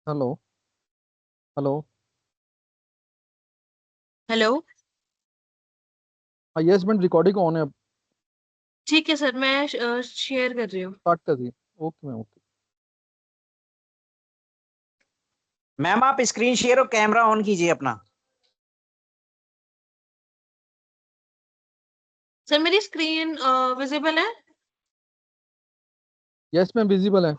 Hello. Hello. Hello. हाँ, yes ma'am, recording on है अब। ठीक है सर, मैं शेयर कर रही हूँ। स्टार्ट कर दी। Okay ma'am, okay. मैम आप स्क्रीन शेयर और कैमरा ऑन कीजिए अपना। सर मेरी स्क्रीन विजिबल है? यस मैम, विजिबल है।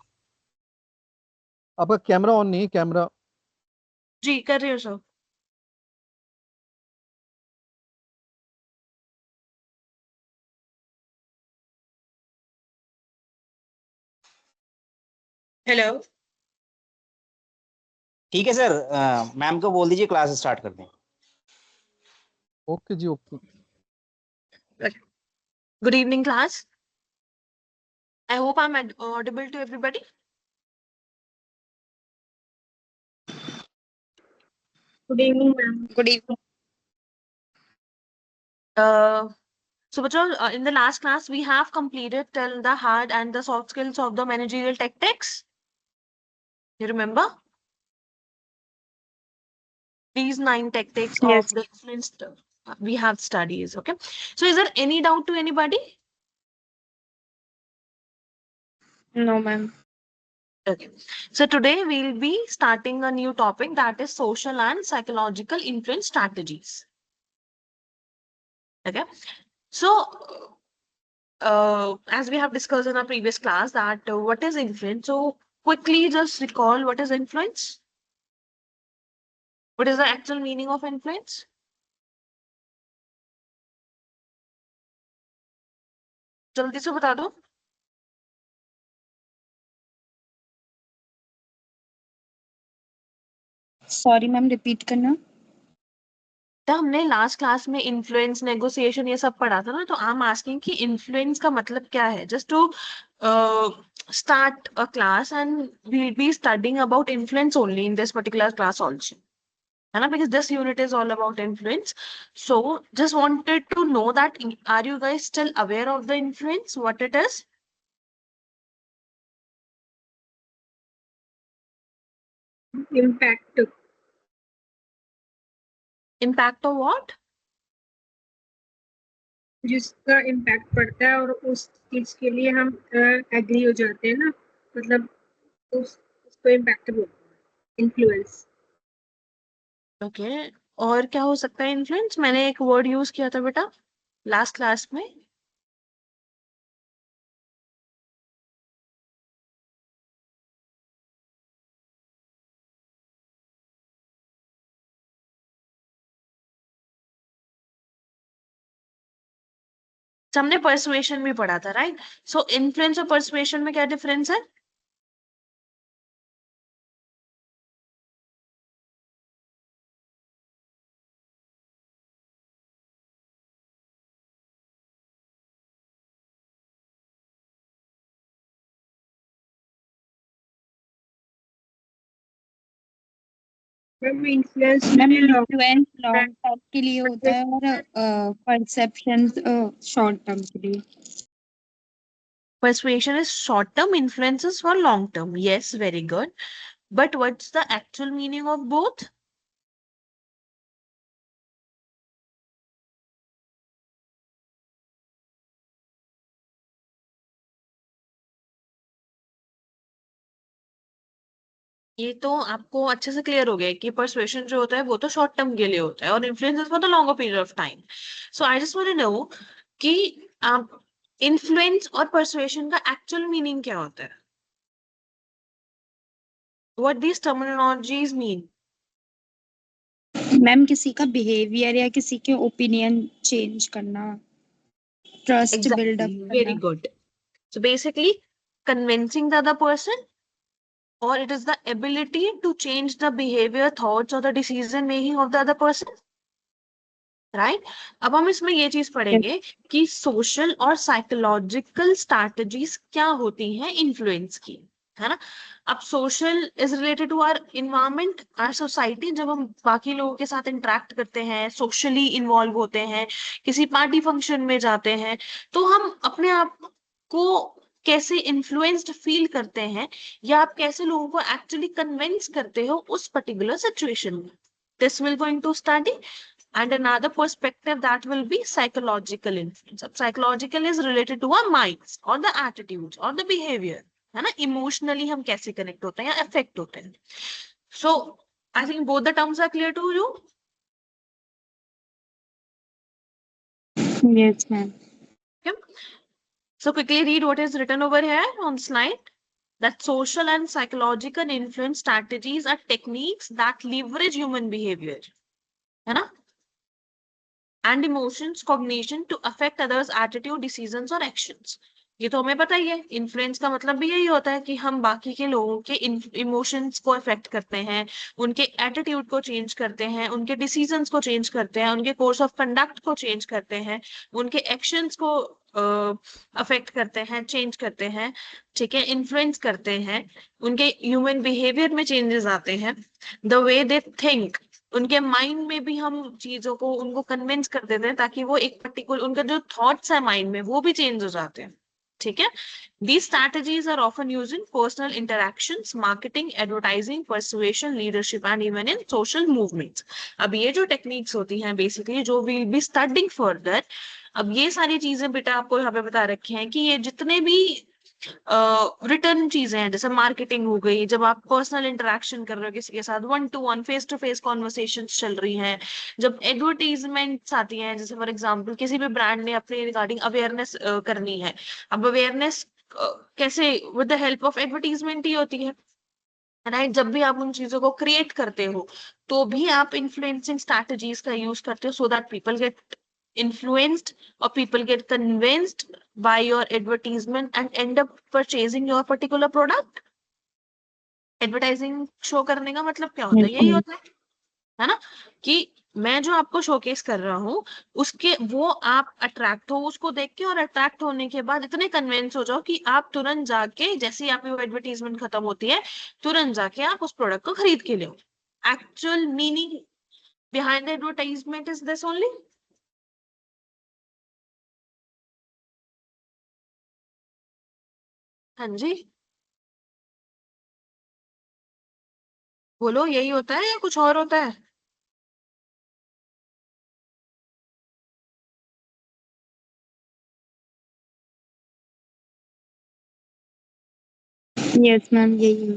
आपका कैमरा ऑन नहीं है, कैमरा। जी कर रही हूँ सर। हेलो। ठीक है सर, मैम को बोल दीजिए क्लास स्टार्ट कर दें। Okay ji, okay. Good evening class. I hope I am audible to everybody. Good evening ma'am. Good evening. So, bachcho, in the last class, we have completed till the hard and the soft skills of the managerial tactics. You remember? These 9 tactics of Yes. the influence we have studies. Okay. So, is there any doubt to anybody? No ma'am. Okay. So today we'll be starting a new topic, that is social and psychological influence strategies. Okay. So as we have discussed in our previous class that what is influence. So quickly just recall what is influence. What is the actual meaning of influence? जल्दी से बता दो। Sorry ma'am, repeat करना। तो हमने last class में influence, negotiation ये सब पढ़ा था ना, तो आई एम आस्किंग कि इन्फ्लुएंस का मतलब क्या है, just to start a class and we'll be studying about influence only in this particular class also. है ना, because this unit is all about influence. So just wanted to know that are you guys still aware of the influence, what it is? Impact, Impact of what? जिसका impact पड़ता है और उस चीज के लिए हम एग्री हो जाते हैं ना, मतलब उसको इम्पैक्ट बोलते हैं, इन्फ्लुएंस। ओके। और क्या हो सकता है इन्फ्लुएंस? मैंने एक वर्ड यूज किया था बेटा लास्ट क्लास में। हमने परसुएशन भी पढ़ा था, राइट? सो इन्फ्लुएंस और परसुएशन में क्या डिफरेंस है? Ma'am influence influence long term के लिए होता है और परसेप्शन शॉर्ट टर्म के लिए। Persuasion is short term, influence is for long term. Yes, very good. But what's the actual meaning of both? ये तो आपको अच्छे से क्लियर हो गया कि परसुएशन जो होता है वो तो शॉर्ट टर्म के लिए होता है और influence is for the longer period of time. So I just want to know कि आप इन्फ्लुएंस और परसुएशन का एक्चुअल मीनिंग क्या होता है? What these terminologies mean? Ma'am किसी का बिहेवियर या किसी के ओपिनियन चेंज करना, ट्रस्ट बिल्डअप Exactly. Very करना। good. So basically, convincing the other person, or it is the ability to change the behavior, thoughts, or the decision making of the other person. Right? अब हम इसमें ये चीज पढ़ेंगे कि social और psychological strategies क्या होती हैं इन्फ्लुएंस की, है ना? अब social is related to our environment, our society. जब हम बाकी लोगों के साथ इंटरेक्ट करते हैं, सोशली इन्वॉल्व होते हैं, किसी पार्टी फंक्शन में जाते हैं, तो हम अपने आप को कैसे इन्फ्लुएंस्ड फील करते हैं या आप कैसे लोगों को एक्चुअली कन्विंस करते हो उस पर्टिकुलर सिचुएशन में. This will going to study. And another perspective that will be psychological influence. Psychological is related to our minds or the attitudes or the behavior. है ना, emotionally हम कैसे connect होते हैं या affect होते हैं. So I think both the terms are clear to you. Yes, ma'am. Okay. So quickly read what is written over here on slide. That social and psychological influence strategies are techniques that leverage human behavior. है ना? And emotions, cognition to affect others' attitude, decisions और actions. ये तो हमें पता ही है. Influence का मतलब भी यही होता है कि हम बाकी के लोगों के इमोशंस को अफेक्ट करते हैं, उनके एटीट्यूड को चेंज करते हैं, उनके डिसीजंस को चेंज करते हैं, उनके कोर्स ऑफ कंडक्ट को चेंज करते हैं, उनके एक्शंस को अफेक्ट करते हैं, चेंज करते हैं. ठीक है, इन्फ्लुएंस करते हैं, उनके ह्यूमन बिहेवियर में चेंजेस आते हैं, द वे दे थिंक, उनके माइंड में भी हम चीजों को उनको कन्विंस कर देते हैं ताकि वो एक पर्टिकुलर उनका जो थॉट्स है माइंड में वो भी चेंज हो जाते हैं. ठीक है. These strategies are often used in personal interactions, marketing, advertising, persuasion, leadership and even in social movements. अब ये जो टेक्निक्स होती हैं बेसिकली जो we'll be studying further, अब ये सारी चीजें बेटा आपको यहाँ पे बता रखे हैं कि ये जितने भी रिटर्न चीजें हैं, जैसे मार्केटिंग हो गई, जब आप पर्सनल इंटरेक्शन कर रहे हो किसी के साथ, 1-to-1 फेस-टू-फेस कॉन्वर्सेशन चल रही हैं, जब एडवर्टीजमेंट्स आती हैं, जैसे फॉर एग्जांपल किसी भी ब्रांड ने अपने रिगार्डिंग अवेयरनेस करनी है. अब अवेयरनेस कैसे with the help of advertisement ही होती है, राइट. जब भी आप उन चीजों को क्रिएट करते हो तो भी आप इन्फ्लुएंसिंग स्ट्रैटेजीज का यूज करते हो so that people get influenced or people get convinced by your advertisement and end up purchasing your particular product. Advertising show करने का मतलब क्या होता है? यही होता है ना, कि मैं जो आपको शोकेस कर रहा हूँ उसके वो आप अट्रैक्ट हो उसको देख के, और अट्रैक्ट होने के बाद इतने कन्विंस हो जाओ कि आप तुरंत जाके, जैसे ही आपकी वो एडवर्टीजमेंट खत्म होती है, तुरंत जाके आप उस प्रोडक्ट को खरीद के लो. Actual meaning behind the advertisement is this only. हाँ जी, बोलो, यही होता है या कुछ और होता है? Yes, ma'am. यही.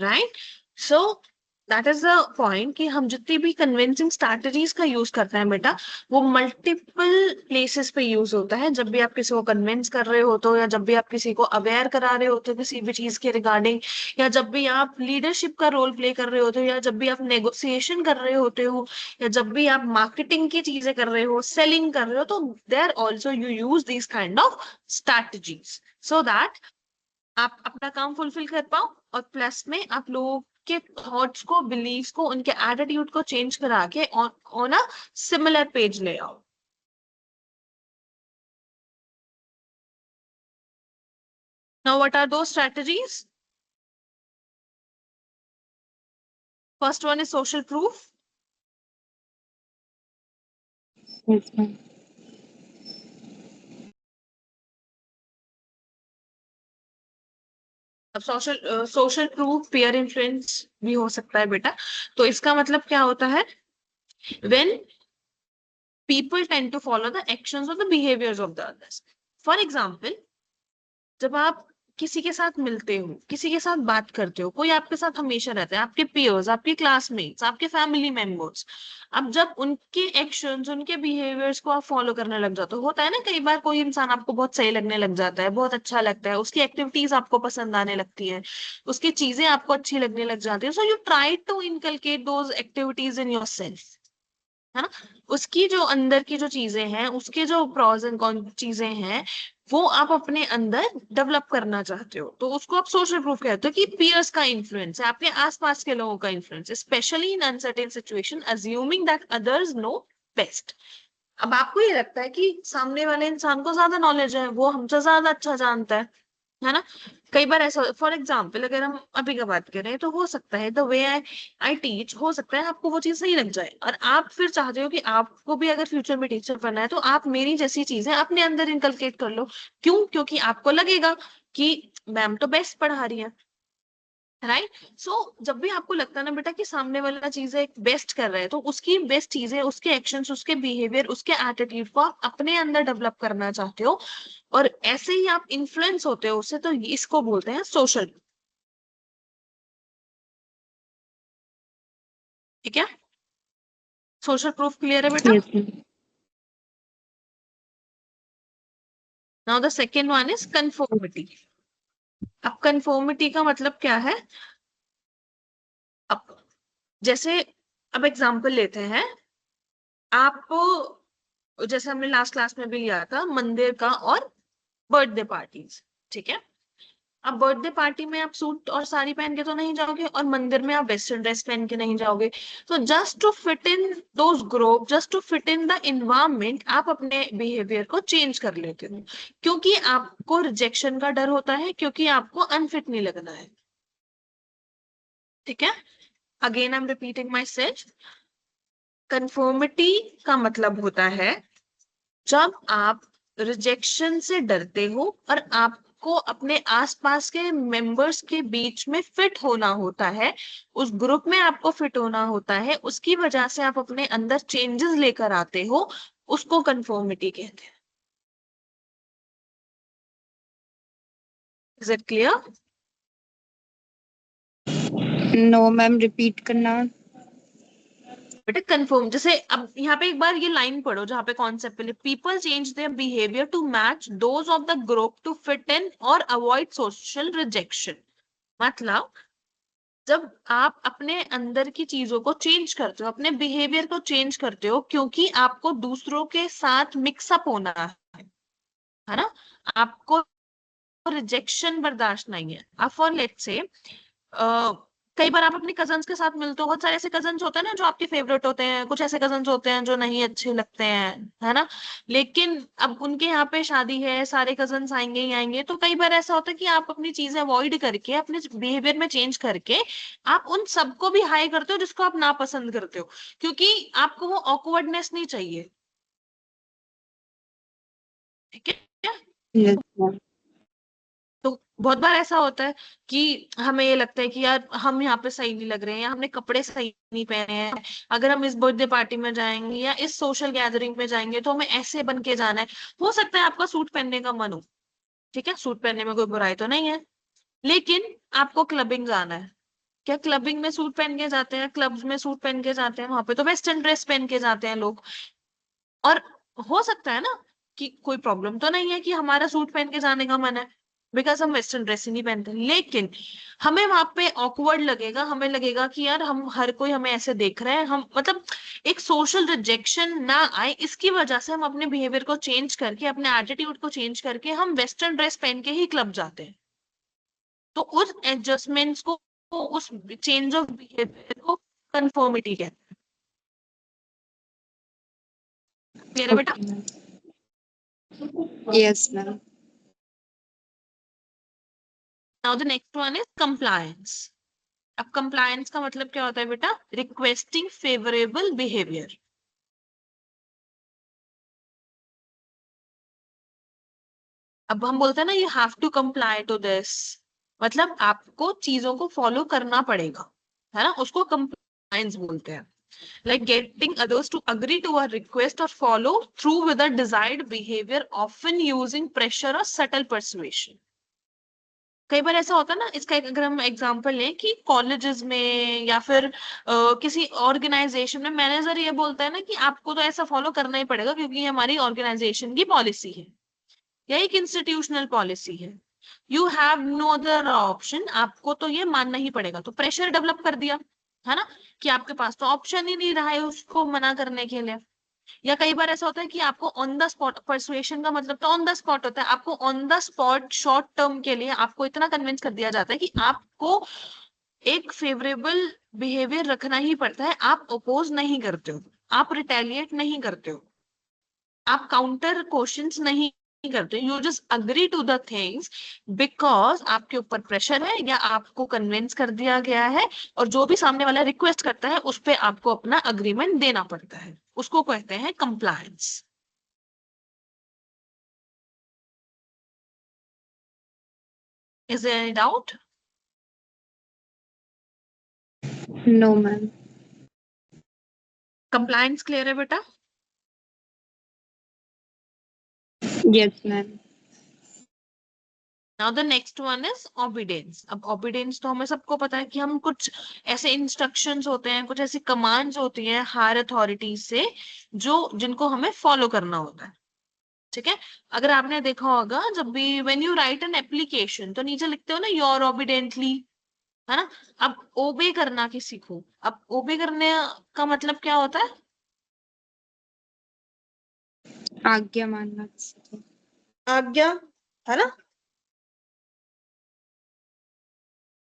Right. So that is the point कि हम जितनी भी कन्विंसिंग स्ट्रैटेजीज का यूज करते हैं बेटा, वो मल्टीपल प्लेसेस पे यूज होता है. जब भी आप किसी को कन्विंस कर रहे होते हो, या जब भी आप किसी को अवेयर करा रहे होते हो किसी भी चीज के रिगार्डिंग, या जब भी आप लीडरशिप का रोल प्ले कर रहे होते हो, या जब भी आप नेगोशिएशन कर रहे होते हो, या जब भी आप मार्केटिंग की चीजें कर रहे हो, सेलिंग कर रहे हो, तो there also you use this kind of strategies so that आप अपना काम फुलफिल कर पाओ, और प्लस में आप लोगों के थॉट्स को, बिलीव्स को, उनके एटीट्यूड को चेंज करा के ऑन अ सिमिलर पेज ले आओ. Now what are those strategies? First one is social proof. Yes, ma'am. अब सोशल प्रूफ, पीयर इन्फ्लुएंस भी हो सकता है बेटा. तो इसका मतलब क्या होता है? when people tend to follow the actions or the behaviors of the others. For example, जब आप किसी के साथ मिलते हो, किसी के साथ बात करते हो, कोई आपके साथ हमेशा रहता है, आपके पीयर्स, आपके क्लासमेट्स, आपके फैमिली मेंबर्स. अब जब उनके एक्शंस, उनके बिहेवियर्स को आप फॉलो करने लग जाते हो, होता है ना कई बार कोई इंसान आपको बहुत सही लगने लग जाता है, बहुत अच्छा लगता है, उसकी एक्टिविटीज आपको पसंद आने लगती है, उसकी चीजें आपको अच्छी लगने लग जाती है. So you try to inculcate those activities in yourself, है ना. उसकी जो अंदर की जो चीजें हैं, उसके जो प्रॉज एंड कॉन चीजें हैं, वो आप अपने अंदर डेवलप करना चाहते हो, तो उसको आप सोशल प्रूफ कहते हो कि पीयर्स का इन्फ्लुएंस है, आपके आसपास के लोगों का influence, especially in uncertain situation, assuming that others know best. अब आपको ये लगता है कि सामने वाले इंसान को ज्यादा नॉलेज है, वो हमसे ज्यादा अच्छा जानता है, है ना। कई बार ऐसा, फॉर एग्जाम्पल अगर हम अभी का बात करें तो हो सकता है द वे आई टीच, हो सकता है आपको वो चीज सही लग जाए और आप फिर चाहते हो कि आपको भी अगर फ्यूचर में टीचर बनना है तो आप मेरी जैसी चीजें अपने अंदर इनकलकेट कर लो। क्यों? क्योंकि आपको लगेगा कि मैम तो बेस्ट पढ़ा रही है, राइट। सो जब भी आपको लगता है ना बेटा कि सामने वाला चीजें बेस्ट कर रहा है तो उसकी बेस्ट चीजें, उसके एक्शंस, उसके बिहेवियर, उसके एटीट्यूड को आप अपने अंदर डेवलप करना चाहते हो और ऐसे ही आप इन्फ्लुएंस होते हो उससे, तो इसको बोलते हैं सोशल। ठीक है, सोशल प्रूफ क्लियर है बेटा। Yes, ma'am. Now the second one is conformity. अब कंफर्मिटी का मतलब क्या है? अब जैसे, अब एग्जांपल लेते हैं, आप जैसे हमने लास्ट क्लास में भी लिया था मंदिर का और बर्थडे पार्टीज, ठीक है। अब बर्थडे पार्टी में आप सूट और साड़ी पहन के तो नहीं जाओगे और मंदिर में आप वेस्टर्न ड्रेस पहन के नहीं जाओगे। तो just to fit in those group, just to fit in the environment, आप अपने बिहेवियर को चेंज कर लेते हो क्योंकि आपको रिजेक्शन का डर होता है, क्योंकि आपको अनफिट नहीं लगना है। ठीक है, again I am repeating my self. Conformity का मतलब होता है जब आप रिजेक्शन से डरते हो और आपको अपने आसपास के मेंबर्स के बीच में फिट होना होता है, उस ग्रुप में आपको फिट होना होता है, उसकी वजह से आप अपने अंदर चेंजेस लेकर आते हो, उसको कंफर्मिटी कहते हैं। Is it clear? No, ma'am, repeat करना। बेटा कंफर्म, जैसे अब यहाँ पे एक बार ये लाइन पढ़ो जहाँ पे कॉन्सेप्ट पहले, people change their behaviour to match those of the group to fit in और अवॉइड सोशल रिजेक्शन। मतलब जब आप अपने अंदर की चीजों को चेंज करते हो, अपने बिहेवियर को चेंज करते हो क्योंकि आपको दूसरों के साथ मिक्सअप होना है ना, आपको रिजेक्शन बर्दाश्त नहीं है। अब फॉर लेट्स से कई बार आप अपने कजन्स के साथ मिलते हो, बहुत सारे ऐसे कजन्स होते हैं ना जो आपके फेवरेट होते हैं, कुछ ऐसे कजन्स होते हैं जो नहीं अच्छे लगते हैं, है ना। लेकिन अब उनके यहाँ पे शादी है, सारे कजन्स आएंगे ही आएंगे, तो कई बार ऐसा होता है कि आप अपनी चीजें अवॉइड करके, अपने बिहेवियर में चेंज करके आप उन सबको भी हाई करते हो जिसको आप नापसंद करते हो, क्योंकि आपको वो ऑकवर्डनेस नहीं चाहिए। ठीक है, Yes, ma'am. तो बहुत बार ऐसा होता है कि हमें ये लगता है कि यार हम यहाँ पे सही नहीं लग रहे हैं या हमने कपड़े सही नहीं पहने हैं, अगर हम इस बर्थडे पार्टी में जाएंगे या इस सोशल गैदरिंग में जाएंगे तो हमें ऐसे बन के जाना है। हो सकता है आपका सूट पहनने का मन हो, ठीक है, सूट पहनने में कोई बुराई तो नहीं है, लेकिन आपको क्लबिंग जाना है। क्या क्लबिंग में सूट पहन के जाते हैं, क्लब्स में सूट पहन के जाते हैं, वहां पे तो वेस्टर्न ड्रेस पहन के जाते हैं लोग। और हो सकता है ना कि कोई प्रॉब्लम तो नहीं है कि हमारा सूट पहन के जाने का मन है, बिकॉज हम वेस्टर्न ड्रेस ही नहीं पहनते, लेकिन हमें वहां पे ऑकवर्ड लगेगा, हमें लगेगा कि यार हम हर कोई हमें ऐसे देख रहा है, हम मतलब एक सोशल रिजेक्शन ना आए इसकी वजह से हम अपने बिहेवियर को चेंज करके, अपने एटीट्यूड को चेंज करके हम वेस्टर्न ड्रेस पहन के ही क्लब जाते हैं। तो उस एडजस्टमेंट्स को, उस चेंज ऑफ बिहेवियर को कंफर्मिटी कहते हैं। क्लियर है बेटा? Okay, ma'am. Yes, ma'am. Now the next one is compliance. अब कंप्लायंस का मतलब क्या होता है बेटा? Requesting favourable behaviour. अब हम बोलते हैं ना you have to comply to this, मतलब आपको चीजों को फॉलो करना पड़ेगा, है ना, उसको कंप्लायंस बोलते हैं। Like getting others to agree to a request or follow through with a desired behavior, often using pressure or subtle persuasion. कई बार ऐसा होता है ना, इसका अगर हम एग्जांपल लें कि कॉलेजेस में या फिर किसी ऑर्गेनाइजेशन में मैनेजर ये बोलता है ना कि आपको तो ऐसा फॉलो करना ही पड़ेगा क्योंकि ये हमारी ऑर्गेनाइजेशन की पॉलिसी है या एक इंस्टीट्यूशनल पॉलिसी है, you have no other option, आपको तो ये मानना ही पड़ेगा। तो प्रेशर डेवलप कर दिया, है ना, कि आपके पास तो ऑप्शन ही नहीं रहा है उसको मना करने के लिए। या कई बार ऐसा होता है कि आपको ऑन द स्पॉट, परसुएशन का मतलब तो ऑन द स्पॉट होता है, आपको on the spot short term के लिए आपको इतना कन्विंस कर दिया जाता है कि आपको एक फेवरेबल बिहेवियर रखना ही पड़ता है, आप अपोज नहीं करते हो, आप रिटेलिएट नहीं करते हो, आप काउंटर क्वेश्चंस नहीं करते, you just agree to the things because आपके ऊपर प्रेशर है या आपको कन्विंस कर दिया गया है, और जो भी सामने वाला रिक्वेस्ट करता है उस पे आपको अपना अग्रीमेंट देना पड़ता है, उसको कहते हैं compliance. Is there any doubt? No, ma'am. Compliance clear है बेटा? Yes, ma'am. Now the next one is obedience. अब ओबीडियंस तो हमें सबको पता है कि हम कुछ ऐसे इंस्ट्रक्शंस होते हैं, कुछ ऐसी कमांड्स होती हैं हायर अथॉरिटी से जो जिनको हमें फॉलो करना होता है, ठीक है। अगर आपने देखा होगा जब भी when you right an application तो नीचे लिखते हो ना योर ओबीडेंटली, है ना। अब ओबे करना की सीखो। अब ओबे करने का मतलब क्या होता है? आज्ञा मानना किसी की। आज्ञा, है ना,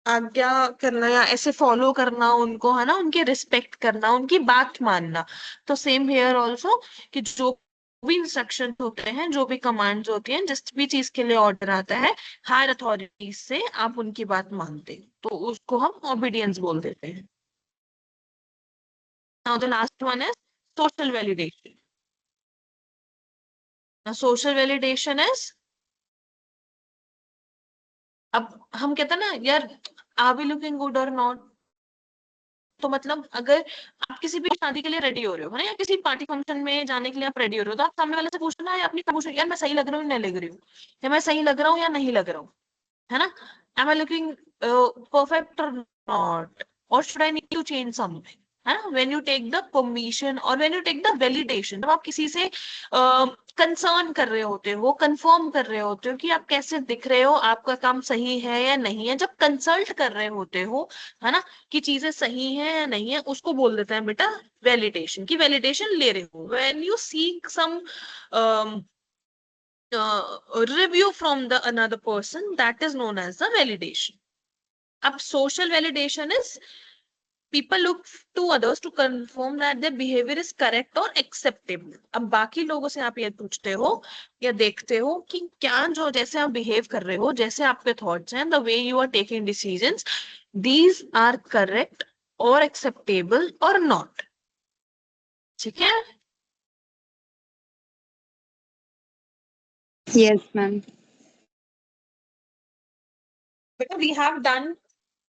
आज्ञा करना या ऐसे फॉलो करना उनको, है ना, उनके रिस्पेक्ट करना, उनकी बात मानना। तो सेम हियर ऑल्सो कि जो भी इंस्ट्रक्शन होते हैं, जो भी कमांड्स होती हैं, जिस भी चीज के लिए ऑर्डर आता है हायर अथॉरिटी से, आप उनकी बात मानते हैं तो उसको हम ओबीडियंस बोल देते हैं। Now the last one is social validation. Social validation is, अब हम कहते हैं ना यार, आर वी लुकिंग गुड और नॉट। तो मतलब अगर आप किसी भी शादी के लिए रेडी हो रहे हो, है ना, या किसी पार्टी फंक्शन में जाने के लिए आप रेडी हो रहे हो, तो आप सामने वाले से पूछना है, अपनी पूछो यार मैं सही लग रहा हूँ, नहीं लग रही हूँ, या मैं सही लग रहा हूँ या नहीं लग रहा हूँ, है ना। Am I looking perfect or not, or should I need to change something, है ना। When you take the permission or when you take the validation, जब आप किसी से कंसर्न कर रहे होते हो, कंफर्म कर रहे होते हो कि आप कैसे दिख रहे हो, आपका काम सही है या नहीं है, जब कंसल्ट कर रहे होते हो, है ना, कि चीजें सही है या नहीं है, उसको बोल देते हैं बेटा वैलिडेशन। की वैलिडेशन ले रहे हो when you seek some review from the another person, that is known as the validation. Ab social validation is people look to others to confirm that their behavior is correct or acceptable. अब बाकी लोगों से आप ये पूछते हो या देखते हो कि क्या जो जैसे आप बिहेव कर रहे हो, जैसे आपके थॉट्स हैं, the way you are taking decisions, these are correct or acceptable or not. ठीक है? Yes, ma'am. Because we have done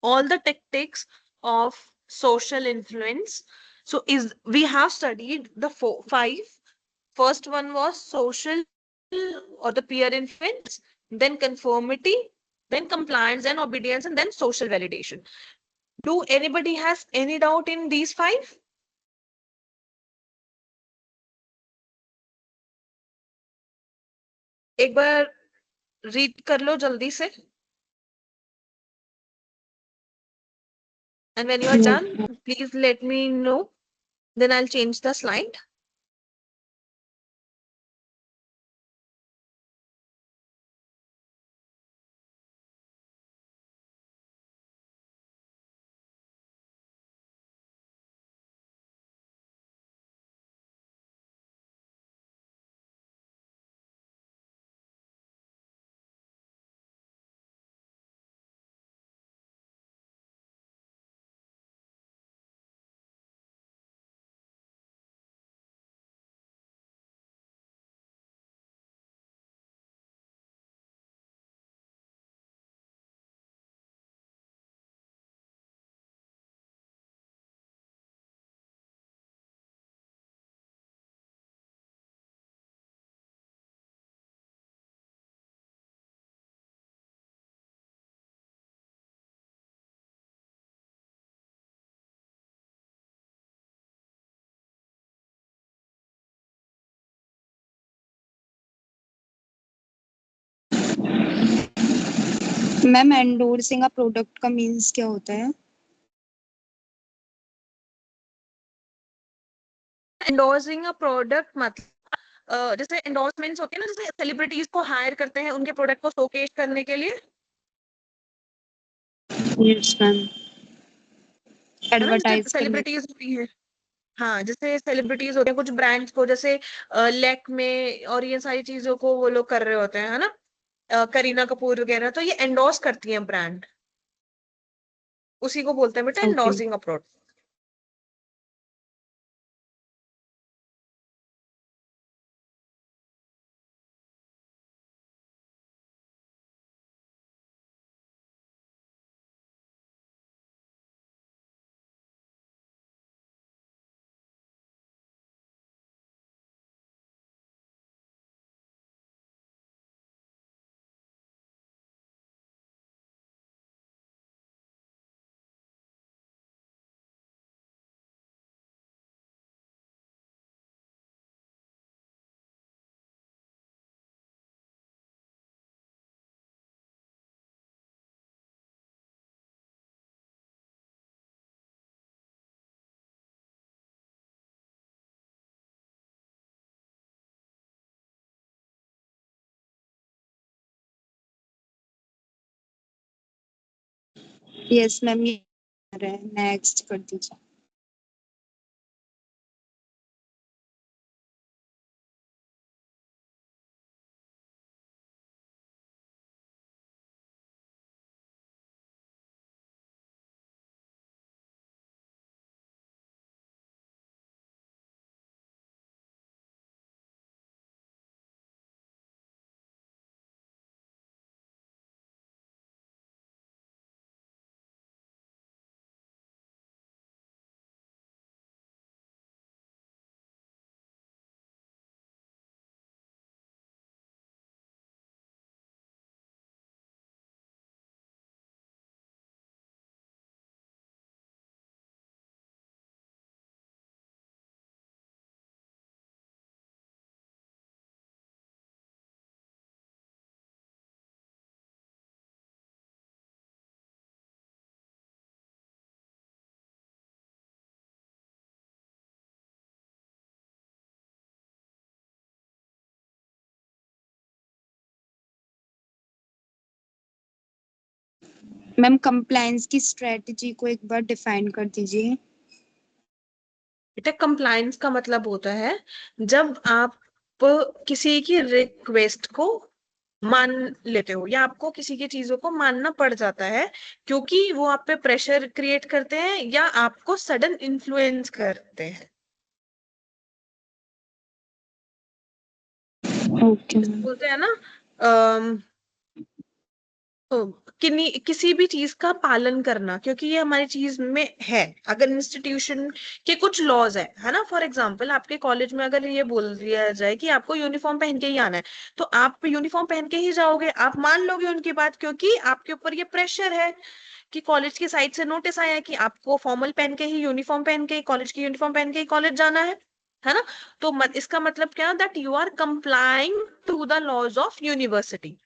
all the tactics of social influence. So is we have studied the five. First one was social or the peer influence, then conformity, then compliance, then obedience, and then social validation. Do anybody has any doubt in these five? एक बार read कर लो जल्दी से. And when you are Yes, done, ma'am. please let me know. Then I'll change the slide. Ma'am endorsing a product का means क्या होता है? Endorsing a product मतलब जैसे एंडोर्समेंट्स होते हैं ना, जैसे सेलिब्रिटीज को हायर करते हैं उनके प्रोडक्ट को शोकेस करने के लिए, Yes, मैम. है ना, जैसे एडवर्टाइज करने। सेलिब्रिटीज होती हैं, हाँ, जैसे सेलिब्रिटीज होते हैं कुछ ब्रांड्स को, जैसे लेक में और ये सारी चीजों को वो लोग कर रहे होते हैं, है ना, करीना कपूर वगैरह, तो ये एंडोर्स करती हैं ब्रांड, उसी को बोलते हैं बेटा okay. Endorsing approach. Yes ma'am, ये नेक्स्ट कर दीजिए। मैम कंप्लायंस की स्ट्रेटजी को एक बार डिफाइन कर दीजिए। बेटा कंप्लायंस का मतलब होता है जब आप किसी की रिक्वेस्ट को मान लेते हो, या आपको किसी की चीजों को मानना पड़ जाता है क्योंकि वो आप पे प्रेशर क्रिएट करते हैं या आपको सडन इन्फ्लुएंस करते हैं। Okay ma'am. बोलते हैं ना किसी भी चीज का पालन करना, क्योंकि ये हमारी चीज में है। अगर इंस्टीट्यूशन के कुछ लॉज है ना, फॉर एग्जांपल आपके कॉलेज में अगर ये बोल दिया जाए कि आपको यूनिफॉर्म पहन के ही आना है, तो आप यूनिफॉर्म पहन के ही जाओगे, आप मान लोगे उनकी बात, क्योंकि आपके ऊपर ये प्रेशर है कि कॉलेज की साइड से नोटिस आया है कि आपको फॉर्मल पहन के ही, यूनिफॉर्म पहन के ही, कॉलेज की यूनिफॉर्म पहन के ही कॉलेज जाना है ना। तो इसका मतलब क्या, that you are complying to the laws of university.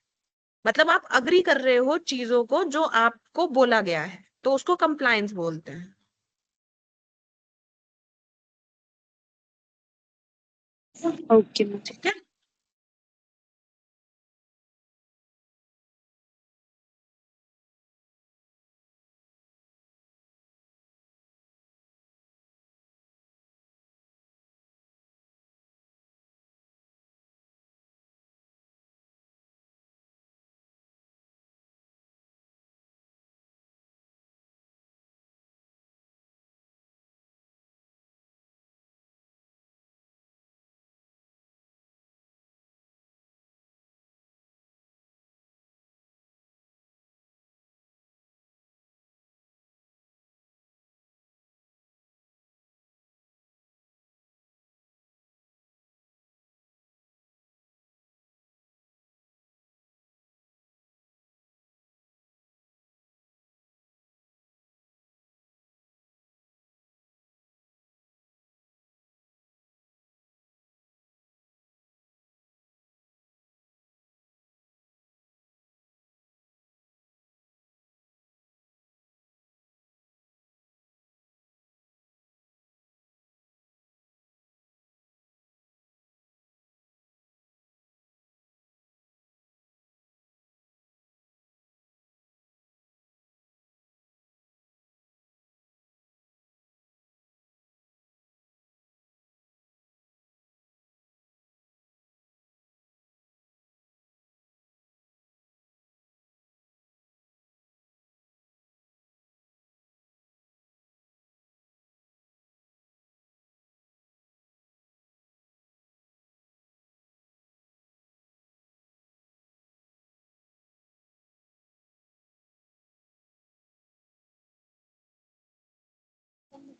मतलब आप अग्री कर रहे हो चीजों को जो आपको बोला गया है, तो उसको कंप्लायंस बोलते हैं। Okay ma'am. ठीक है।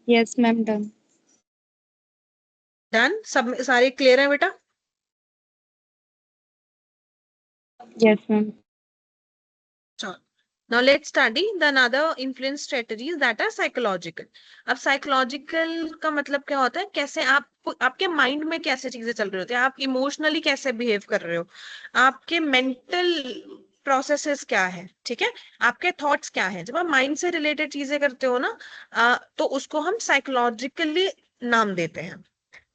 Yes, ma'am, done. डन, सब सारे क्लियर है बेटा? Yes, ma'am. Now let's study the another influence strategies that are psychological. अब psychological का मतलब क्या होता है, कैसे आप आपके माइंड में कैसे चीजें चल रही होती है, आप इमोशनली कैसे बिहेव कर रहे हो, आपके मेंटल प्रोसेसेस क्या है, ठीक है, आपके थॉट्स क्या है। जब आप माइंड से रिलेटेड चीजें करते हो ना, तो उसको हम साइकोलॉजिकली नाम देते हैं।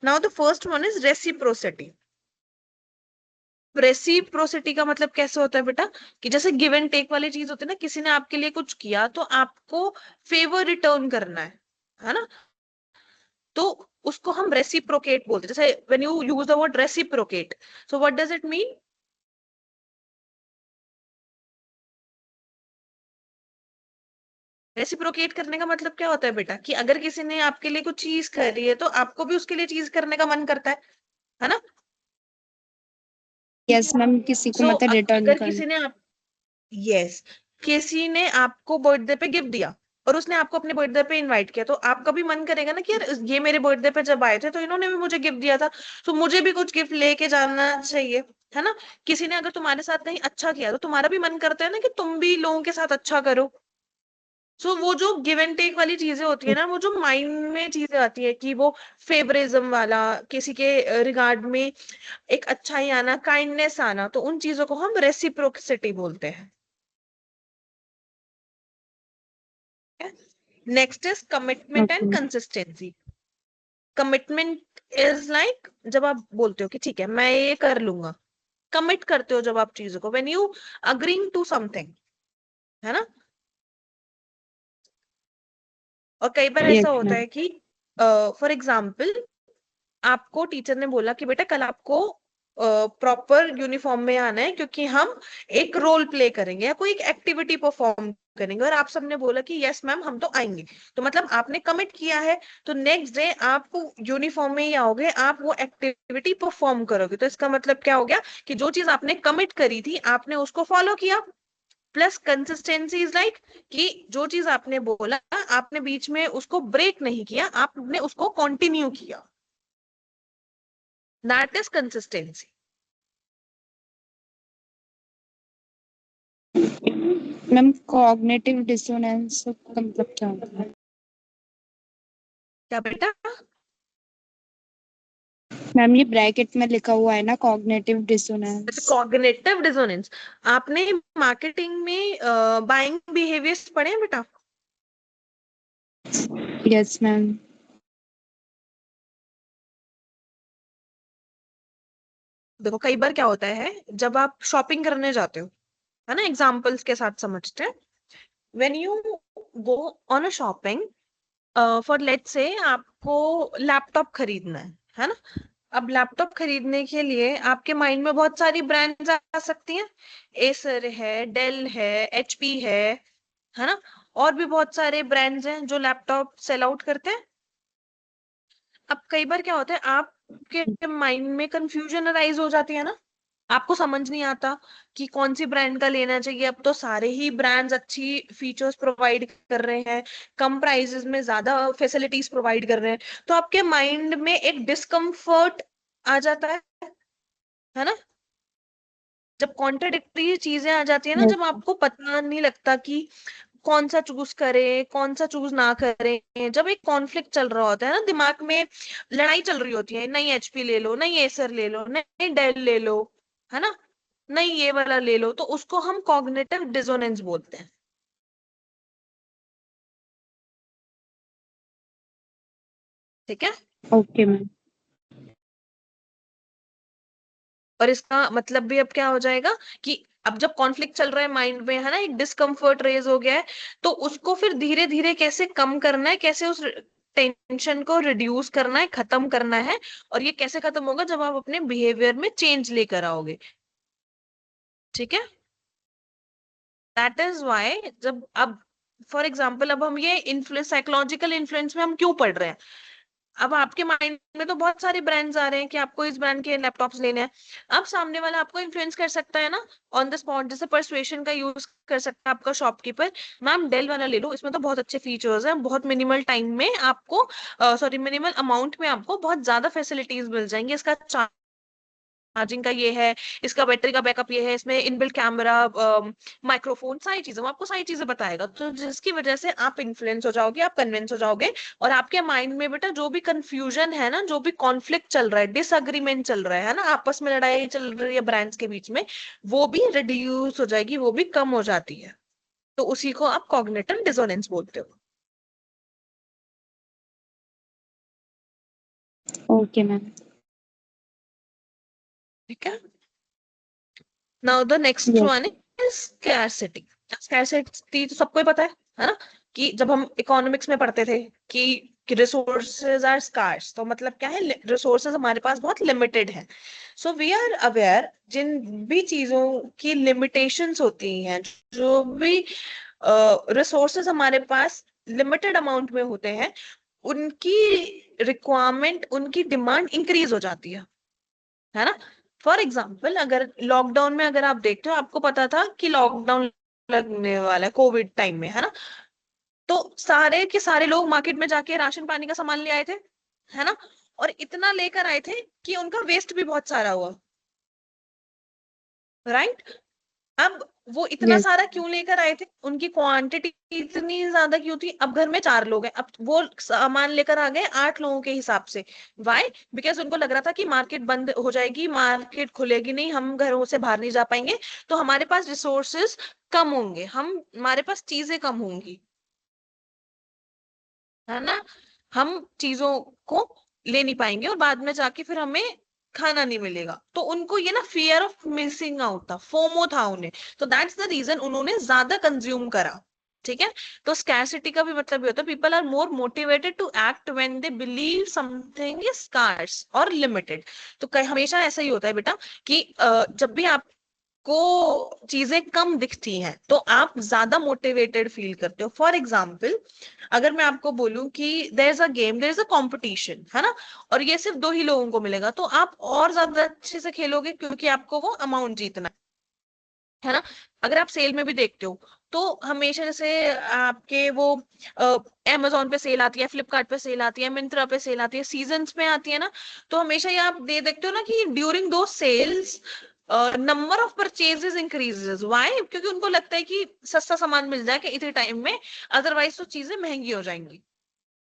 Now the first one is reciprocity. Reciprocity का मतलब कैसे होता है बेटा, कि जैसे गिव एंड टेक वाली चीज होती है ना, किसी ने आपके लिए कुछ किया तो आपको फेवर रिटर्न करना है ना, तो उसको हम रेसिप्रोकेट बोलते हैं। जैसे when you use the word reciprocate, so what does it mean? Reciprocate करने का मतलब क्या होता है बेटा, कि अगर किसी ने आपके लिए कुछ चीज करी है तो आपको भी उसके लिए चीज करने का मन करता है ना। Yes, ma'am, किसी को सो मतलब रिटर्न अगर करना। किसी ने आप यस किसी ने आपको बर्थडे पे गिफ्ट दिया और उसने आपको अपने बर्थडे पे इनवाइट किया, तो आपका भी मन करेगा ना कि यार ये मेरे बर्थडे पे जब आए थे तो इन्होंने भी मुझे गिफ्ट दिया था, तो मुझे भी कुछ गिफ्ट लेके जाना चाहिए, है ना। किसी ने अगर तुम्हारे साथ कहीं अच्छा किया तो तुम्हारा भी मन करता है ना कि तुम भी लोगों के साथ अच्छा करो। सो वो जो गिव एंड टेक वाली चीजें होती है ना, वो जो माइंड में चीजें आती है कि वो फेवरिज्म वाला, किसी के रिगार्ड में एक अच्छाई आना, काइंडनेस आना, तो उन चीजों को हम रेसिप्रोसिटी बोलते हैं। Next is commitment and Okay. Consistency. Commitment is like जब आप बोलते हो कि ठीक है मैं ये कर लूंगा, कमिट करते हो जब आप चीजों को, when you agreeing to something, है ना। और कई बार Yes, ऐसा होता ma'am. है कि फॉर एग्जाम्पल आपको टीचर ने बोला कि बेटा कल आपको प्रॉपर यूनिफॉर्म में आना है, क्योंकि हम एक रोल प्ले करेंगे या कोई एक एक्टिविटी परफॉर्म करेंगे, और आप सबने बोला कि यस मैम हम तो आएंगे, तो मतलब आपने कमिट किया है, तो नेक्स्ट डे आप यूनिफॉर्म में ही आओगे, आप वो एक्टिविटी परफॉर्म करोगे। तो इसका मतलब क्या हो गया कि जो चीज आपने कमिट करी थी आपने उसको फॉलो किया। प्लस कंसिस्टेंसी इज लाइक कि जो चीज आपने बोला आपने बीच में उसको ब्रेक नहीं किया, आपने उसको कंटिन्यू किया। That is consistency. Ma'am cognitive dissonance का मतलब क्या होता है? क्या बेटा? मैम ये ब्रैकेट में लिखा हुआ है ना, कॉग्निटिव डिसोनेंस। Cognitive dissonance. आपने मार्केटिंग में बाइंग बिहेवियर्स पढ़े हैं बेटा? Yes ma'am. देखो कई बार क्या होता है जब आप शॉपिंग करने जाते हो, है ना, एग्जांपल्स के साथ समझते हैं। When you go on a shopping, for let's say आपको लैपटॉप खरीदना है ना। अब लैपटॉप खरीदने के लिए आपके माइंड में बहुत सारी ब्रांड्स आ सकती हैं, एसर है, डेल है, एचपी है ना, और भी बहुत सारे ब्रांड्स हैं जो लैपटॉप सेल आउट करते हैं। अब कई बार क्या होता है आपके माइंड में कंफ्यूजन अराइज हो जाती है ना, आपको समझ नहीं आता कि कौन सी ब्रांड का लेना चाहिए। अब तो सारे ही ब्रांड्स अच्छी फीचर्स प्रोवाइड कर रहे हैं, कम प्राइसेस में ज्यादा फैसिलिटीज प्रोवाइड कर रहे हैं, तो आपके माइंड में एक डिस्कम्फर्ट आ जाता है ना। जब कॉन्ट्राडिक्टरी चीजें आ जाती है ना, जब आपको पता नहीं लगता कि कौन सा चूज करें कौन सा चूज ना करें, जब एक कॉन्फ्लिक्ट चल रहा होता है ना दिमाग में, लड़ाई चल रही होती है, नहीं एचपी ले लो, नहीं एसर ले लो, नहीं डेल ले लो, है ना, नहीं ये वाला ले लो, तो उसको हम कॉग्निटिव डिसोनेंस बोलते हैं। ठीक है। Okay ma'am. और इसका मतलब भी अब क्या हो जाएगा कि अब जब कॉन्फ्लिक्ट चल रहा है माइंड में, है ना, एक डिस्कम्फर्ट रेज हो गया है, तो उसको फिर धीरे धीरे कैसे कम करना है, कैसे उस टेंशन को रिड्यूस करना है, खत्म करना है। और ये कैसे खत्म होगा, जब आप अपने बिहेवियर में चेंज लेकर आओगे। ठीक है। दैट इज वाई जब अब फॉर एग्जाम्पल अब हम ये इन्फ्लुएंस, साइकोलॉजिकल इन्फ्लुएंस में हम क्यों पढ़ रहे हैं, अब आपके माइंड में तो बहुत सारे ब्रांड्स आ रहे हैं कि आपको इस ब्रांड के लैपटॉप्स लेने हैं। अब सामने वाला आपको इन्फ्लुएंस कर सकता है ना ऑन द स्पॉट, जैसे परसुएशन का यूज कर सकता है आपका शॉपकीपर, मैम डेल वाला ले लो, इसमें तो बहुत अच्छे फीचर्स हैं, बहुत मिनिमल टाइम में आपको सॉरी मिनिमल अमाउंट में आपको बहुत ज्यादा फैसिलिटीज मिल जाएंगी। इसका चार्जिंग का ये है, इसका बैटरी का बैकअप ये है, इसमें इनबिल्ट कैमरा, माइक्रोफोन, सारी चीजें, वो आपको सारी चीजें बताएगा, तो जिसकी वजह से आप इन्फ्लुएंस हो जाओगे, आप कन्विंस हो जाओगे, और आपके माइंड में बेटा जो भी कंफ्यूजन है ना, जो भी कॉन्फ्लिक्ट चल रहा है, डिसएग्रीमेंट चल रहा है ना, आपस में लड़ाई चल रही है ब्रांड्स के बीच में, वो भी रिड्यूस हो जाएगी, वो भी कम हो जाती है। तो उसी को आप कॉग्निटिव डिसोनेंस बोलते हो। Okay ma'am. ठीक है। Now the next Yes. One is scarcity. Scarcity तो सबको ही पता है ना, कि जब हम इकोनॉमिक्स में पढ़ते थे कि रिसोर्सेज आर स्कार्स, तो मतलब क्या है, रिसोर्सेज हमारे पास बहुत लिमिटेड है। सो वी आर अवेयर जिन भी चीजों की लिमिटेशंस होती हैं, जो भी रिसोर्सेज हमारे पास लिमिटेड अमाउंट में होते हैं, उनकी रिक्वायरमेंट, उनकी डिमांड इंक्रीज हो जाती है ना। फॉर एग्जाम्पल, अगर लॉकडाउन में अगर आप देखते हो, आपको पता था कि लॉकडाउन लगने वाला है कोविड टाइम में, है ना, तो सारे के सारे लोग मार्केट में जाके राशन पानी का सामान ले आए थे, है ना, और इतना लेकर आए थे कि उनका वेस्ट भी बहुत सारा हुआ, राइट। अब वो इतना Yes. सारा क्यों लेकर आए थे, उनकी क्वांटिटी इतनी ज्यादा क्यों थी, अब घर में 4 लोग हैं, अब वो सामान लेकर आ गए 8 लोगों के हिसाब से। व्हाई? बिकॉज उनको लग रहा था कि मार्केट बंद हो जाएगी, मार्केट खुलेगी नहीं, हम घरों से बाहर नहीं जा पाएंगे, तो हमारे पास रिसोर्सेस कम होंगे, हमारे पास चीजें कम होंगी, है ना, हम चीजों को ले नहीं पाएंगे और बाद में जाके फिर हमें खाना नहीं मिलेगा। तो उनको ये ना फियर ऑफ मिसिंग आउट था, फोमो था उन्हें, तो दैट्स द रीजन उन्होंने ज्यादा कंज्यूम करा। ठीक है। तो स्कैरसिटी का भी मतलब ये होता है, people are more motivated to act when they believe something is scarce और लिमिटेड। तो हमेशा ऐसा ही होता है बेटा कि जब भी आप को चीजें कम दिखती हैं तो आप ज्यादा मोटिवेटेड फील करते हो। फॉर एग्जाम्पल, अगर मैं आपको बोलूं कि there is a game, there is a competition, है ना, और ये सिर्फ 2 ही लोगों को मिलेगा, तो आप और ज्यादा अच्छे से खेलोगे क्योंकि आपको वो अमाउंट जीतना है ना। अगर आप सेल में भी देखते हो तो हमेशा जैसे आपके वो अमेजोन पे सेल आती है, फ्लिपकार्ट पे सेल आती है, मिंत्रा पे सेल आती है, सीजन्स में आती है ना, तो हमेशा ये आप देखते हो ना कि during those sales number of purchases increases. Why? क्योंकि उनको लगता है कि सस्ता सामान मिल जाएगा इतने टाइम में, अदरवाइज तो चीजें महंगी हो जाएंगी।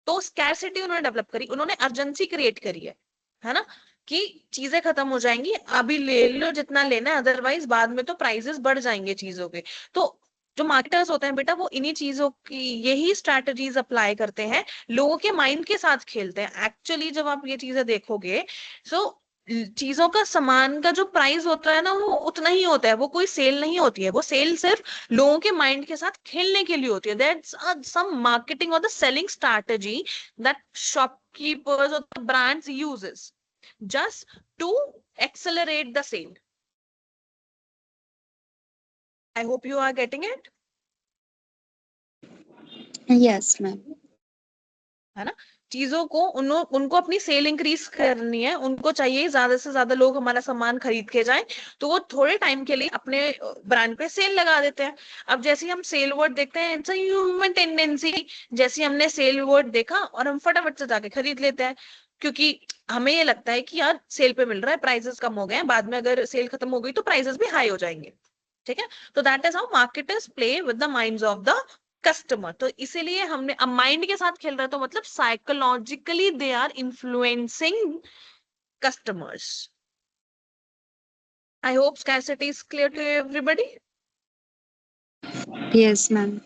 तो स्कैरसिटी उन्होंने डेवलप करी, उन्होंने अर्जेंसी क्रिएट करी है ना, कि चीजें खत्म हो जाएंगी, अभी ले लो जितना लेना है, अदरवाइज बाद में तो प्राइसेस बढ़ जाएंगे चीजों के। तो जो मार्केटर्स होते हैं बेटा, वो इन्हीं चीजों की यही स्ट्रैटेजीज अप्लाई करते हैं, लोगों के माइंड के साथ खेलते हैं। एक्चुअली जब आप ये चीजें देखोगे, सो चीजों का, सामान का जो प्राइस होता है ना, वो उतना ही होता है, वो कोई सेल नहीं होती है, वो सेल सिर्फ लोगों के माइंड के साथ खेलने के लिए होती है। That's some marketing or the selling strategy that shopkeepers or the brands uses just to accelerate the sale. I hope you are getting it. Yes, ma'am. है ना, चीजों को उनको अपनी सेल इंक्रीज करनी है, उनको चाहिए ज्यादा से ज्यादा लोग हमारा सामान खरीद के जाएं, तो वो थोड़े टाइम के लिए अपने ब्रांड पे सेल लगा देते हैं। अब जैसे ही हम सेल वर्ड देखते हैं, इट्स अ ह्यूमन टेंडेंसी, जैसे हमने सेल वर्ड देखा और हम फटाफट से जाके खरीद लेते हैं, क्योंकि हमें ये लगता है कि यार सेल पे मिल रहा है, प्राइसेस कम हो गए हैं, बाद में अगर सेल खत्म हो गई तो प्राइसेस भी हाई हो जाएंगे। ठीक है। तो that is how marketers play with the minds of the customer. तो इसीलिए हमने अब माइंड के साथ खेल रहा है, तो मतलब psychologically they are influencing customers. I hope scarcity is clear to everybody. Yes, ma'am.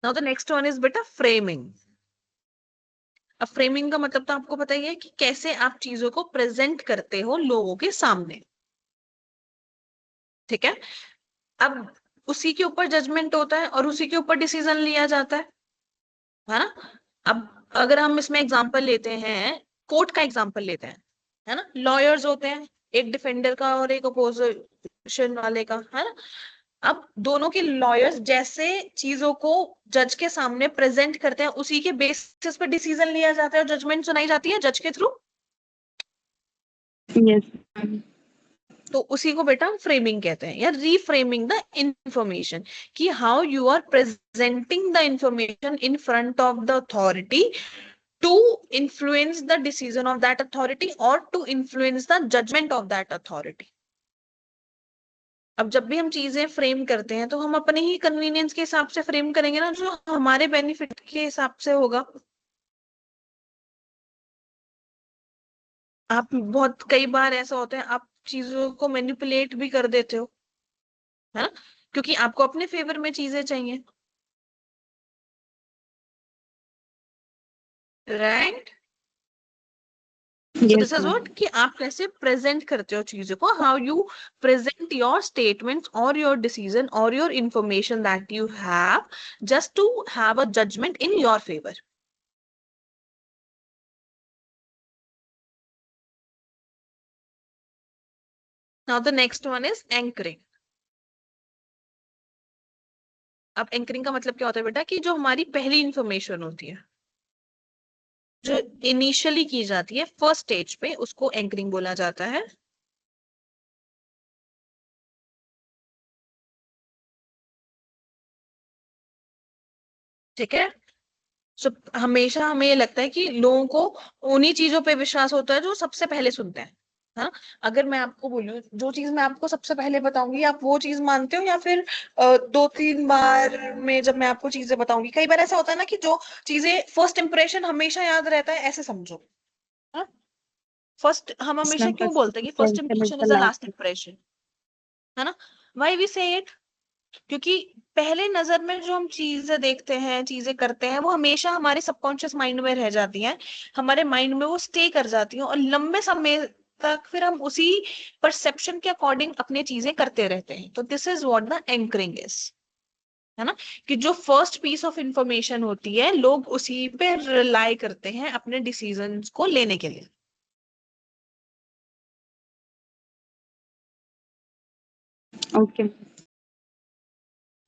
Now the next one is बेटा फ्रेमिंग। अब फ्रेमिंग का मतलब तो आपको पता ही है कि कैसे आप चीजों को प्रेजेंट करते हो लोगों के सामने। ठीक है। अब उसी के ऊपर जजमेंट होता है और उसी के ऊपर डिसीजन लिया जाता है ना। अब अगर हम इसमें एग्जांपल लेते हैं, कोर्ट का एग्जांपल लेते हैं, है ना, लॉयर्स होते हैं, एक डिफेंडर का और एक अपोजिशन वाले का, है ना। अब दोनों के लॉयर्स जैसे चीजों को जज के सामने प्रेजेंट करते हैं, उसी के बेसिस पर डिसीजन लिया जाता है और जजमेंट सुनाई जाती है जज के थ्रू। Yes. तो उसी को बेटा हम फ्रेमिंग कहते हैं, या रीफ्रेमिंग द इंफॉर्मेशन, कि how you are presenting the information in front of the authority to influence the decision of that authority or to influence the judgment of that authority. अब जब भी हम चीजें फ्रेम करते हैं तो हम अपने ही कन्वीनियंस के हिसाब से फ्रेम करेंगे ना, जो हमारे बेनिफिट के हिसाब से होगा। आप बहुत कई बार ऐसा होता है, आप चीजों को मैनिपुलेट भी कर देते हो, है ना, क्योंकि आपको अपने फेवर में चीजें चाहिए, right. So Yes, this is ma'am. what कि आप कैसे प्रेजेंट करते हो चीजों को, how you present your statements और योर डिसीजन और your information that you have just to have a judgement in your favour. Now the next one is anchoring. अब एंकरिंग का मतलब क्या होता है बेटा, कि जो हमारी पहली इंफॉर्मेशन होती है, जो इनिशियली की जाती है फर्स्ट स्टेज पे, उसको एंकरिंग बोला जाता है। ठीक है। सो हमेशा हमें ये लगता है कि लोगों को उन्हीं चीजों पे विश्वास होता है जो सबसे पहले सुनते हैं, हाँ। अगर मैं आपको बोलूं जो चीज मैं आपको सबसे पहले बताऊंगी, आप वो चीज मानते हो, या फिर 2-3 बार में जब मैं आपको चीजें बताऊंगी। कई बार ऐसा होता है ना कि जो चीजें फर्स्ट इंप्रेशन हमेशा याद रहता है, ऐसे समझो। हाँ, फर्स्ट हम Yes, हमेशा ma'am. क्यों First बोलते हैं कि first impression is impression the is the last. Last impression, है ना। व्हाई वी से इट, क्योंकि पहले नजर में जो हम चीजें देखते हैं, चीजें करते हैं, वो हमेशा हमारे सबकॉन्शियस माइंड में रह जाती हैं, हमारे माइंड में वो स्टे कर जाती हैं, और लंबे समय तक फिर हम उसी परसेप्शन के अकॉर्डिंग अपनी चीजें करते रहते हैं। तो this is what the anchoring is, है ना, कि जो फर्स्ट पीस ऑफ इंफॉर्मेशन होती है, लोग उसी पे रिलाई करते हैं अपने डिसीजंस को लेने के लिए। Okay.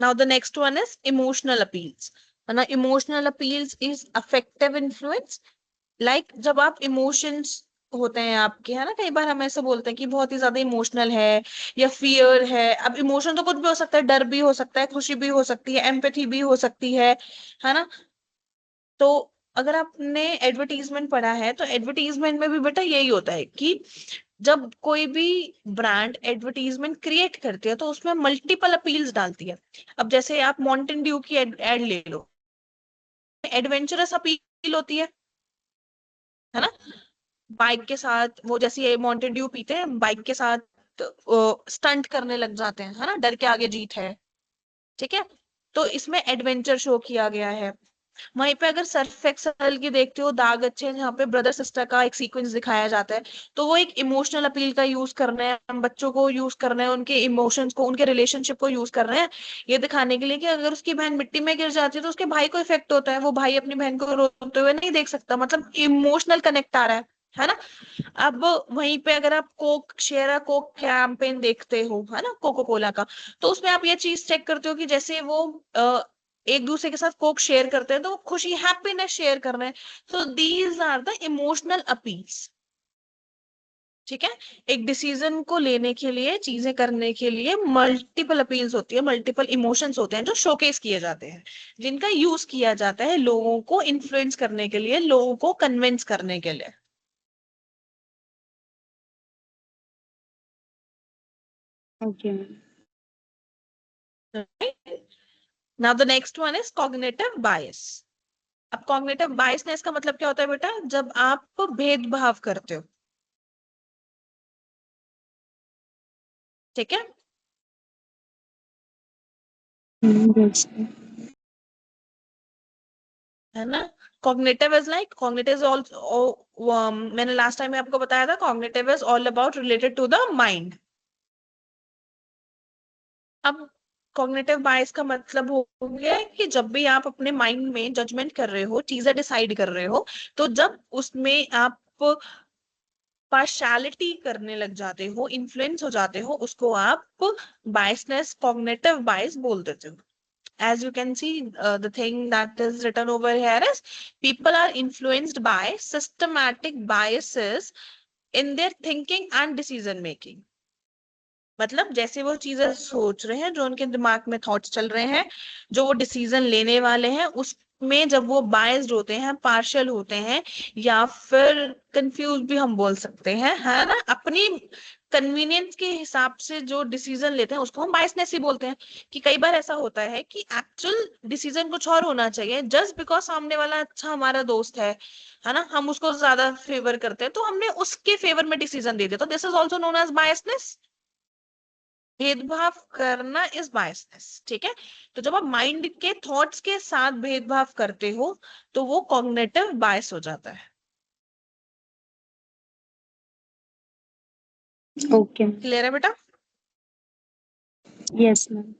Now the next one is emotional appeals. Now emotional appeals is affective influence. Like जब आप इमोशंस होते हैं आपके, है ना, कई बार हम ऐसे बोलते हैं कि बहुत ही ज्यादा इमोशनल है या फियर है। अब इमोशन तो कुछ भी हो सकता है, डर भी हो सकता है, खुशी भी हो सकती है, एम्पैथी भी हो सकती है ना। तो अगर आपने एडवर्टीजमेंट पढ़ा है तो एडवर्टीजमेंट में भी बेटा यही होता है कि जब कोई भी ब्रांड एडवर्टीजमेंट क्रिएट करती है तो उसमें मल्टीपल अपील्स डालती है। अब जैसे आप माउंटेन ड्यू की एड ले लो, एडवेंचरस अपील होती है ना, बाइक के साथ वो जैसे ये माउंटेन ड्यू पीते हैं, बाइक के साथ स्टंट करने लग जाते हैं, है ना, डर के आगे जीत है। ठीक है, तो इसमें एडवेंचर शो किया गया है। वहीं पे अगर सर्फ एक्सेल की देखते हो, दाग अच्छे, जहाँ पे ब्रदर सिस्टर का एक सीक्वेंस दिखाया जाता है, तो वो एक इमोशनल अपील का यूज कर रहे हैं, हम बच्चों को यूज कर रहे हैं, उनके इमोशंस को, उनके रिलेशनशिप को यूज कर रहे हैं, ये दिखाने के लिए कि अगर उसकी बहन मिट्टी में गिर जाती है तो उसके भाई को इफेक्ट होता है, वो भाई अपनी बहन को रोते हुए नहीं देख सकता, मतलब इमोशनल कनेक्ट आ रहा है ना। अब वहीं पे अगर आप कोक शेयर अ कोक कैंपेन देखते हो, है ना, कोको कोला का, तो उसमें आप ये चीज चेक करते हो कि जैसे वो एक दूसरे के साथ कोक शेयर करते हैं तो वो खुशी, हैप्पीनेस शेयर कर रहे हैं। So these are the emotional appeals. ठीक है, एक डिसीजन को लेने के लिए, चीजें करने के लिए मल्टीपल अपील्स होती है, मल्टीपल इमोशंस होते हैं जो शोकेस किए जाते हैं, जिनका यूज किया जाता है लोगों को इन्फ्लुएंस करने के लिए, लोगों को कन्विंस करने के लिए। Okay, ma'am. Now the next one is cognitive bias. अब कॉग्निटिव बायसनेस का मतलब क्या होता है बेटा, जब आप भेदभाव करते हो। ठीक है, Yes. है ना। Cognitive is like, cognitive all, मैंने लास्ट टाइम आपको बताया था, cognitive is all about related to the mind. अब कॉग्निटिव बायस का मतलब हो गया कि जब भी आप अपने माइंड में जजमेंट कर रहे हो, चीजें डिसाइड कर रहे हो, तो जब उसमें आप पार्शलिटी करने लग जाते हो, इन्फ्लुएंस हो जाते हो, उसको आप बायसनेस, कॉग्निटिव बायस बोल देते हो. As you can see, the thing that is written over here is people are influenced by systematic biases in their thinking and decision making. मतलब जैसे वो चीजें सोच रहे हैं, जो उनके दिमाग में थॉट्स चल रहे हैं, जो वो डिसीजन लेने वाले हैं, उसमें जब वो बायस्ड होते हैं, पार्शियल होते हैं, या फिर कंफ्यूज भी हम बोल सकते हैं, है ना, अपनी कन्वीनियंस के हिसाब से जो डिसीजन लेते हैं उसको हम बायसनेस ही बोलते हैं. कि कई बार ऐसा होता है कि एक्चुअल डिसीजन कुछ और होना चाहिए, जस्ट बिकॉज सामने वाला अच्छा हमारा दोस्त है ना, हम उसको ज्यादा फेवर करते हैं, तो हमने उसके फेवर में डिसीजन दे दिया. तो this is also known as biasness. भेदभाव करना इज बायसनेस. ठीक है. तो जब आप माइंड के थॉट्स के साथ भेदभाव करते हो तो वो कॉग्निटिव बायस हो जाता है. Okay. क्लियर है बेटा? Yes, ma'am.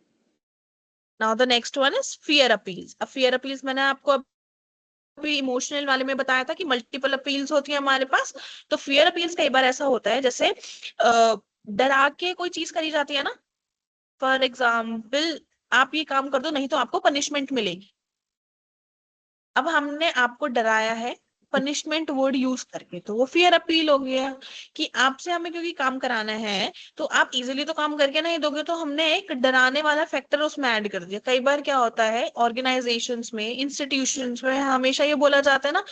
Now the next one is fear appeals. अब फियर अपील्स मैंने आपको अभी इमोशनल वाले में बताया था कि मल्टीपल अपील्स होती है हमारे पास. तो फियर अपील्स कई बार ऐसा होता है जैसे डरा के कोई चीज करी जाती है ना. फॉर एग्जाम्पल, आप ये काम कर दो नहीं तो आपको पनिशमेंट मिलेगी. अब हमने आपको डराया है पनिशमेंट वर्ड यूज करके, तो वो फियर अपील हो गया कि आपसे हमें क्योंकि काम कराना है तो आप इजीली तो काम करके नहीं दोगे, तो हमने एक डराने वाला फैक्टर उसमें ऐड कर दिया. कई बार क्या होता है ऑर्गेनाइजेशंस में, इंस्टीट्यूशंस में हमेशा ये बोला जाता है ना,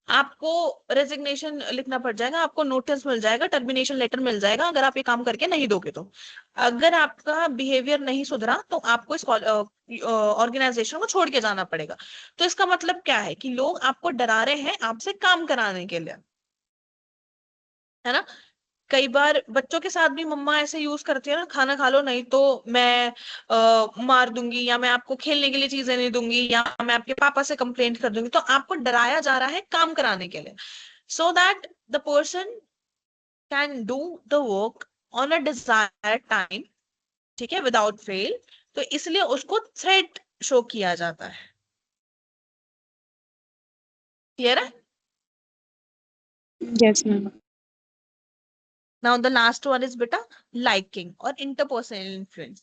आपको रेजिग्नेशन लिखना पड़ जाएगा, आपको नोटिस मिल जाएगा, टर्मिनेशन लेटर मिल जाएगा अगर आप ये काम करके नहीं दोगे तो. अगर आपका बिहेवियर नहीं सुधरा तो आपको इस ऑर्गेनाइजेशन को छोड़ के जाना पड़ेगा. तो इसका मतलब क्या है कि लोग आपको डरा रहे हैं आपसे काम कराने के लिए, है ना. कई बार बच्चों के साथ भी मम्मा ऐसे यूज करती है ना, खाना खा लो नहीं तो मैं मार दूंगी, या मैं आपको खेलने के लिए चीजें नहीं दूंगी, या मैं आपके पापा से कंप्लेंट कर दूंगी. तो आपको डराया जा रहा है काम कराने के लिए, so that the person can do the work on a desired time. ठीक है, विदाउट फेल. तो इसलिए उसको थ्रेट शो किया जाता है. क्लियर है? Yes, ma'am. Now the last one is बेटा लाइकिंग और इंटरपर्सनल इन्फ्लुएंस.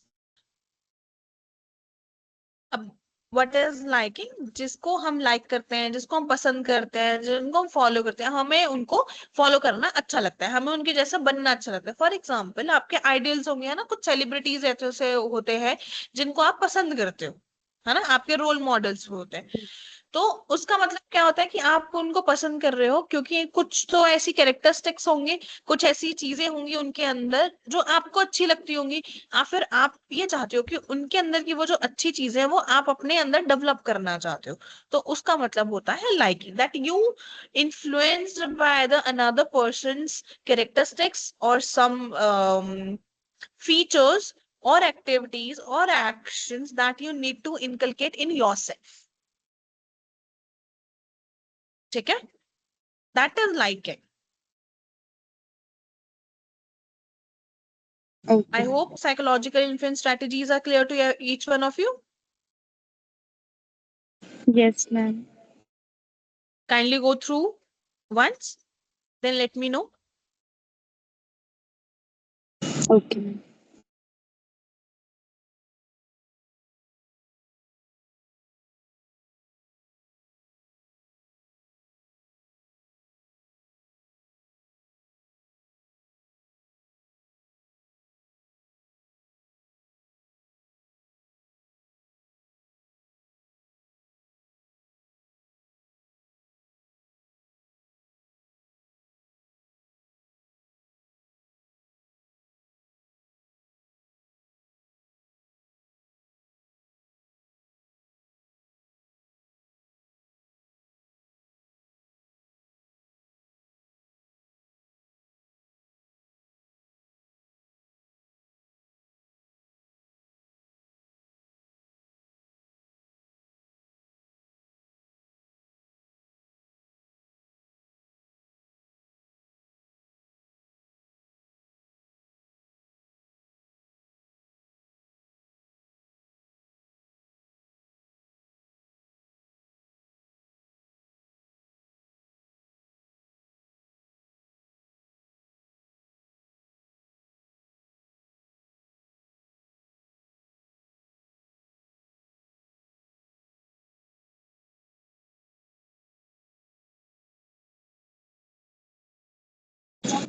अब व्हाट इज लाइकिंग? जिसको हम लाइक करते हैं, जिसको हम पसंद करते हैं, जिनको हम फॉलो करते हैं, हमें उनको फॉलो करना अच्छा लगता है, हमें उनके जैसा बनना अच्छा लगता है. फॉर एग्जाम्पल, आपके आइडियल्स होंगे ना, कुछ सेलिब्रिटीज ऐसे होते हैं जिनको आप पसंद करते हो, है ना, आपके रोल मॉडल्स होते हैं. तो उसका मतलब क्या होता है कि आप उनको पसंद कर रहे हो क्योंकि कुछ तो ऐसी कैरेक्टरिस्टिक्स होंगी, कुछ ऐसी चीजें होंगी उनके अंदर जो आपको अच्छी लगती होंगी, या फिर आप ये चाहते हो कि उनके अंदर की वो जो अच्छी चीजें हैं वो आप अपने अंदर डेवलप करना चाहते हो. तो उसका मतलब होता है liking, that you influenced by the another persons characteristics और सम features or activities or actions that you need to inculcate in yourself. ठीक है, that is liking. I Okay. hope psychological influence strategies are clear to each one of you. Yes, ma'am. Kindly go through once, then let me know. Okay, ma'am.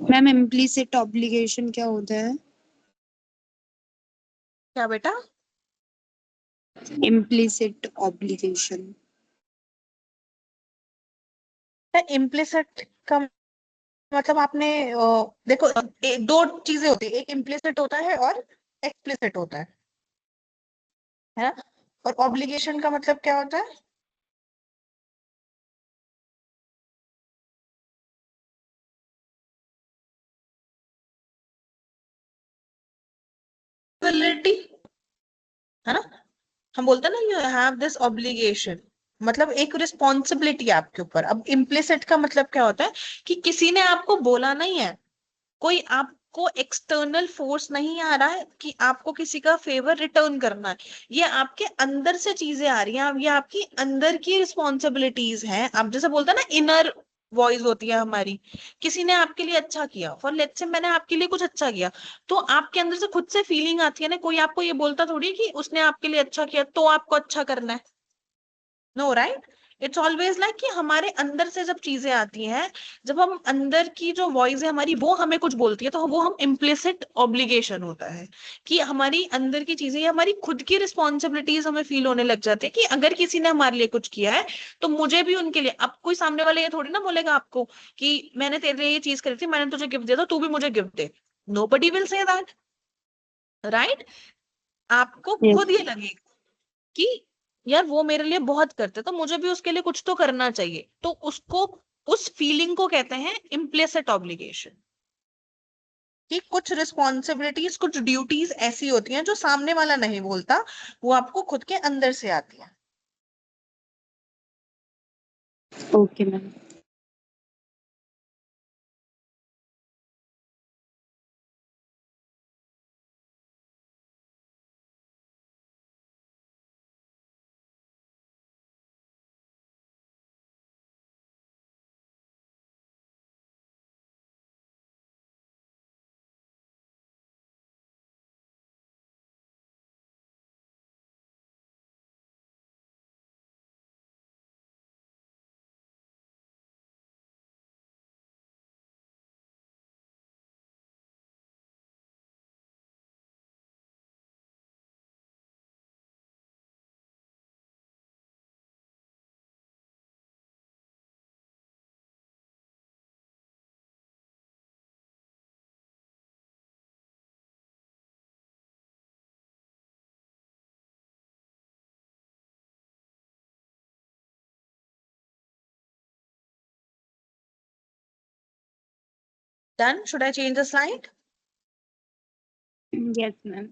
Ma'am implicit obligation क्या होता है? क्या बेटा? Implicit obligation. Implicit का मतलब आपने देखो दो चीजें होती है, एक इम्प्लिसिट होता है और एक्सप्लिसिट होता है ना? और ऑब्लिगेशन का मतलब क्या होता है? Responsibility, है ना? हम बोलते हैं ना यू हैव दिस ऑब्लिगेशन, मतलब एक रिस्पॉन्सिबिलिटी आपके ऊपर। अब इम्प्लिसिट का मतलब क्या होता है कि किसी ने आपको बोला नहीं है, कोई आपको एक्सटर्नल फोर्स नहीं आ रहा है कि आपको किसी का फेवर रिटर्न करना है, ये आपके अंदर से चीजें आ रही हैं, अब ये आपकी अंदर की रिस्पॉन्सिबिलिटीज हैं। आप जैसे बोलते हैं ना इनर वॉइस होती है हमारी, किसी ने आपके लिए अच्छा किया, फॉर लेट्स से मैंने आपके लिए कुछ अच्छा किया, तो आपके अंदर से खुद से फीलिंग आती है ना, कोई आपको ये बोलता थोड़ी है कि उसने आपके लिए अच्छा किया तो आपको अच्छा करना है। No right, it's always like कि हमारे अंदर से जब चीजें आती हैं, जब हम अंदर की जो वॉइस है हमारी वो हमें कुछ बोलती है, तो वो हम इम्प्लिसिट ऑब्लिगेशन होता है कि हमारी अंदर की चीजें, हमारी खुद की रिस्पॉन्सिबिलिटीज हमें फील होने लग जाती है कि अगर किसी ने हमारे लिए कुछ किया है तो मुझे भी उनके लिए। अब कोई सामने वाला ये थोड़ी ना बोलेगा आपको कि मैंने तेरे लिए ये चीज करी थी, मैंने तुझे गिफ्ट दिया था, तू भी मुझे gift they. Nobody will say that, right? आपको Yes. खुद ये लगेगा कि यार वो मेरे लिए बहुत करते तो मुझे भी उसके लिए कुछ तो करना चाहिए, तो उसको, उस फीलिंग को कहते हैं इम्प्लिसिट ऑब्लिगेशन। कि कुछ रिस्पॉन्सिबिलिटीज, कुछ ड्यूटीज ऐसी होती हैं जो सामने वाला नहीं बोलता, वो आपको खुद के अंदर से आती है। Okay ma'am. Done, should I change the slide? Yes ma'am.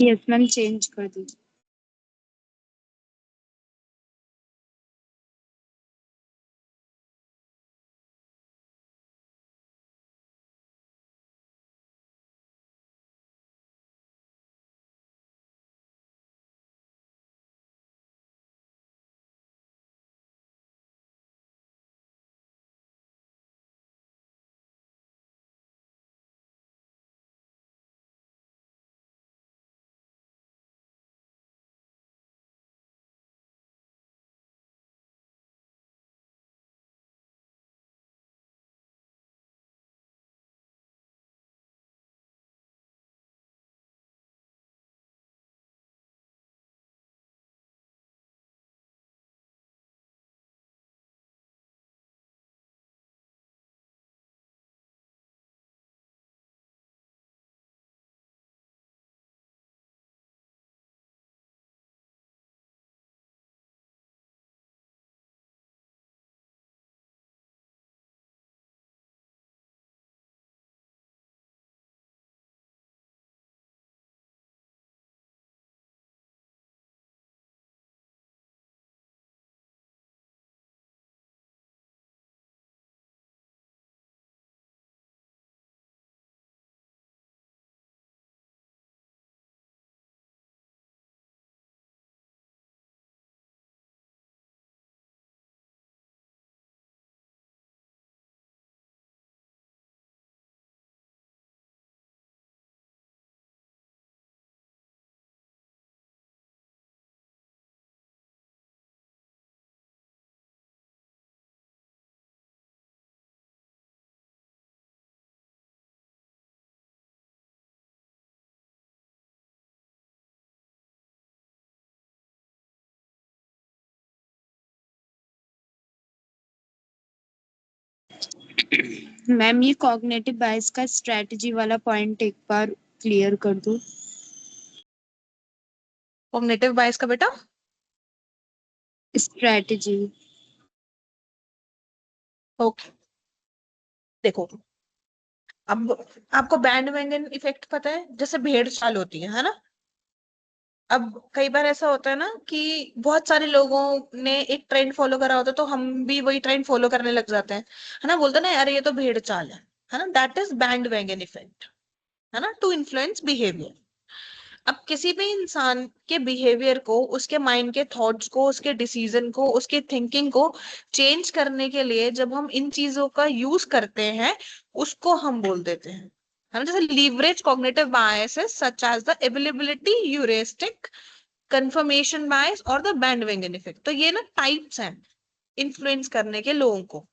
Yes ma'am, change कर दीजिए। मैम ये कॉग्निटिव बायस का स्ट्रेटजी वाला पॉइंट एक बार क्लियर कर दो। कॉग्निटिव बायस का बेटा स्ट्रेटजी। ओके, देखो अब आपको बैंड वैगन इफेक्ट पता है, जैसे भेड़ चाल होती है ना। अब कई बार ऐसा होता है ना कि बहुत सारे लोगों ने एक ट्रेंड फॉलो करा होता है, तो हम भी वही ट्रेंड फॉलो करने लग जाते हैं, है ना। बोलते हैं ना, अरे ये तो भेड़ चाल है ना। That is band wagon effect, है ना, टू इन्फ्लुएंस बिहेवियर। अब किसी भी इंसान के बिहेवियर को, उसके माइंड के थॉट्स को, उसके डिसीजन को, उसके थिंकिंग को चेंज करने के लिए जब हम इन चीजों का यूज करते हैं, उसको हम बोल देते हैं, है ना। जैसे leverage cognitive biases such as the availability heuristic, confirmation bias और द बैंडवैगन इफेक्ट। तो ये ना टाइप्स हैं इन्फ्लुएंस करने के लोगों को।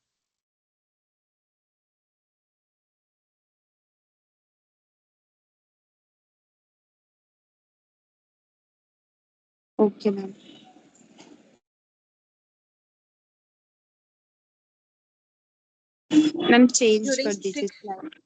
Okay ma'am. मैम चेंज कर दीजिए Heuristic- स्लाइड।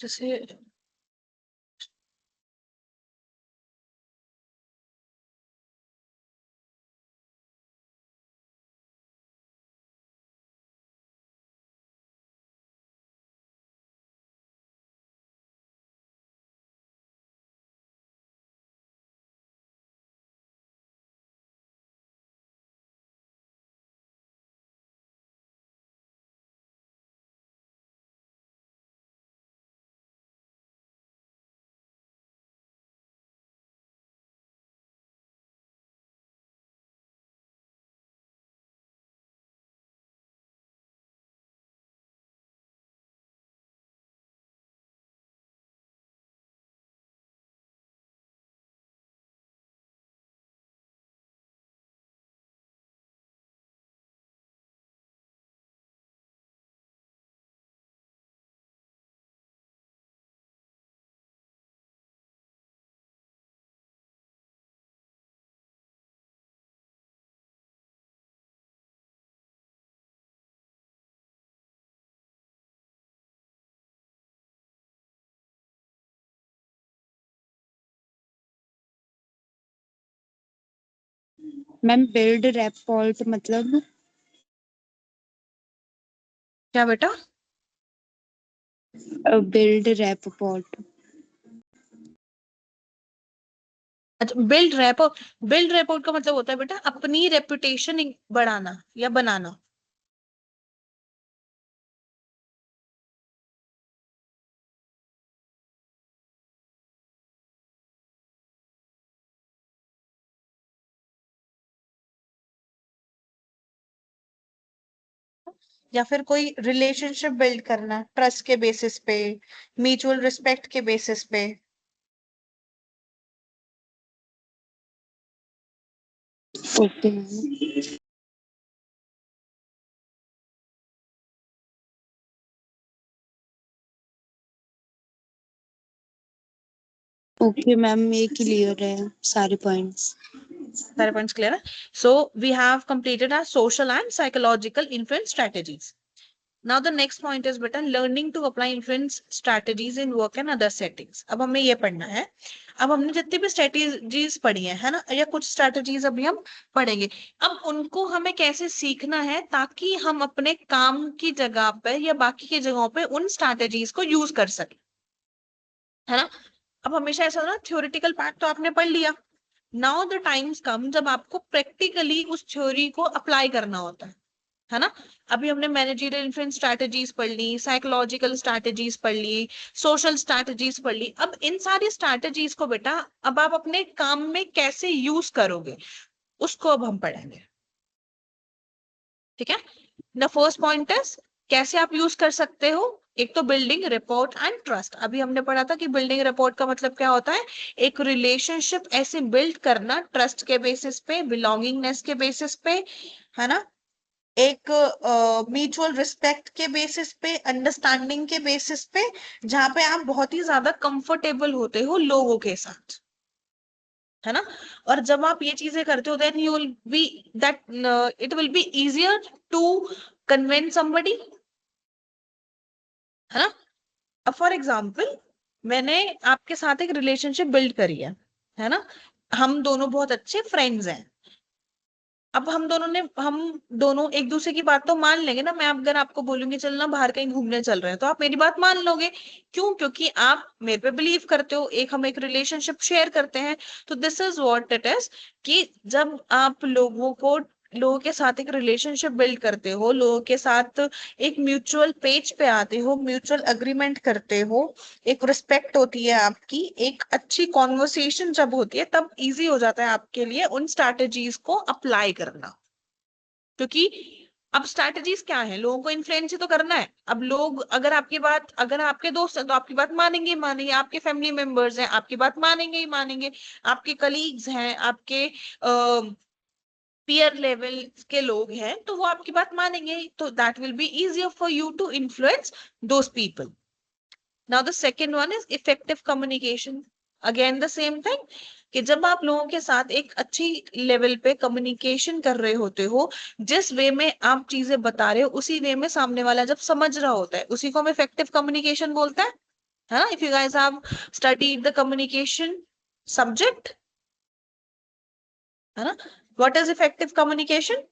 जैसे मैम बिल्ड रैपोर्ट मतलब क्या बेटा? Build rapport. अच्छा, बिल्ड रैपोर्ट का मतलब होता है बेटा अपनी रेपुटेशन बढ़ाना या बनाना। या फिर कोई रिलेशनशिप बिल्ड करना ट्रस्ट के बेसिस पे, म्यूचुअल रिस्पेक्ट के बेसिस पे। Okay ma'am. ओके मैम ये क्लियर है सारे पॉइंट्स। सारे पॉइंट्स क्लियर है। So we have completed our social and psychological influence strategies. Now the next point is better learning to apply influence strategies in work and other settings. अब हमें ये पढ़ना है। अब हमने जितनी भी स्ट्रेटजीज पढ़ी है ना, या कुछ स्ट्रेटजीज अभी हम पढ़ेंगे। अब उनको हमें कैसे सीखना है ताकि हम अपने काम की जगह पे या बाकी की जगहों पे उन स्ट्रेटजीज को यूज कर सके, है ना। अब हमेशा ऐसा होना, थ्योरेटिकल पार्ट तो आपने पढ़ लिया, नाउ द टाइम्स कम जब आपको प्रैक्टिकली उस थ्योरी को अप्लाई करना होता है ना। अभी हमने मैनेजरियल इन्फ्लुएंस स्ट्रैटेजीज पढ़ ली, साइकोलॉजिकल स्ट्रैटेजीज पढ़ ली, सोशल स्ट्रैटेजीज पढ़ ली। अब इन सारी स्ट्रैटेजीज को बेटा अब आप अपने काम में कैसे यूज करोगे, उसको अब हम पढ़ेंगे, ठीक है। द फर्स्ट पॉइंट इज कैसे आप यूज कर सकते हो? एक तो बिल्डिंग रिपोर्ट एंड ट्रस्ट। अभी हमने पढ़ा था कि बिल्डिंग रिपोर्ट का मतलब क्या होता है, एक रिलेशनशिप ऐसे बिल्ड करना ट्रस्ट के बेसिस पे, बिलोंगिंगनेस के बेसिस पे, है ना, एक म्यूचुअल रिस्पेक्ट के बेसिस पे, अंडरस्टैंडिंग के बेसिस पे, जहां पे आप बहुत ही ज्यादा कंफर्टेबल होते हो लोगों के साथ, है ना। और जब आप ये चीजें करते हो then you will be that it will be easier to convince somebody, है ना। अब फॉर एग्जाम्पल मैंने आपके साथ एक रिलेशनशिप बिल्ड करी है ना, हम दोनों बहुत अच्छे फ्रेंड्स हैं। अब हम दोनों एक दूसरे की बात तो मान लेंगे ना। मैं अगर आपको बोलूंगी चलना बाहर कहीं घूमने चल रहे हैं तो आप मेरी बात मान लोगे। क्यों? क्योंकि आप मेरे पे बिलीव करते हो, हम एक रिलेशनशिप शेयर करते हैं। तो this is what it is, कि जब आप लोगों के साथ एक रिलेशनशिप बिल्ड करते हो, लोगों के साथ एक म्यूचुअल पेज पे आते हो, म्यूचुअल अग्रीमेंट करते हो, एक रिस्पेक्ट होती है आपकी, एक अच्छी कॉन्वर्सेशन जब होती है, तब इजी हो जाता है आपके लिए उन स्ट्रैटेजीज को अप्लाई करना। क्योंकि अब स्ट्रैटेजीज क्या है, लोगों को इन्फ्लुएंस ही तो करना है। अब लोग अगर आपके दोस्त हैं तो आपकी बात मानेंगे ही मानेंगे, आपके फैमिली मेंबर्स हैं आपकी बात मानेंगे ही मानेंगे, आपके कलीग्स हैं, आपके पीयर लेवल के लोग हैं, तो वो आपकी बात मानेंगे। तो that will be easier for you to influence those people. Now the second one is effective communication. Again the same thing, कि जब आप लोगों के साथ एक अच्छी लेवल पे कम्युनिकेशन कर रहे होते हो, जिस वे में आप चीजें बता रहे हो उसी वे में सामने वाला जब समझ रहा होता है, उसी को हम इफेक्टिव कम्युनिकेशन बोलते हैं, है ना। If you guys have studied the communication subject, है ना, what is effective communication?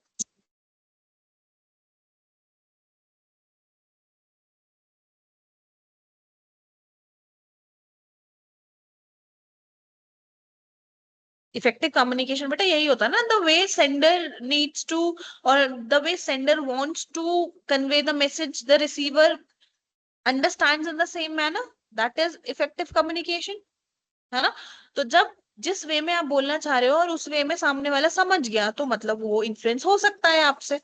Effective communication बेटा यही होता है ना, the way sender needs to, or the way sender wants to convey the message, the receiver understands in the same manner, that is effective communication, है ना। तो जब जिस वे में आप बोलना चाह रहे हो और उस वे में सामने वाला समझ गया, तो मतलब वो इन्फ्लुएंस हो सकता है आपसे।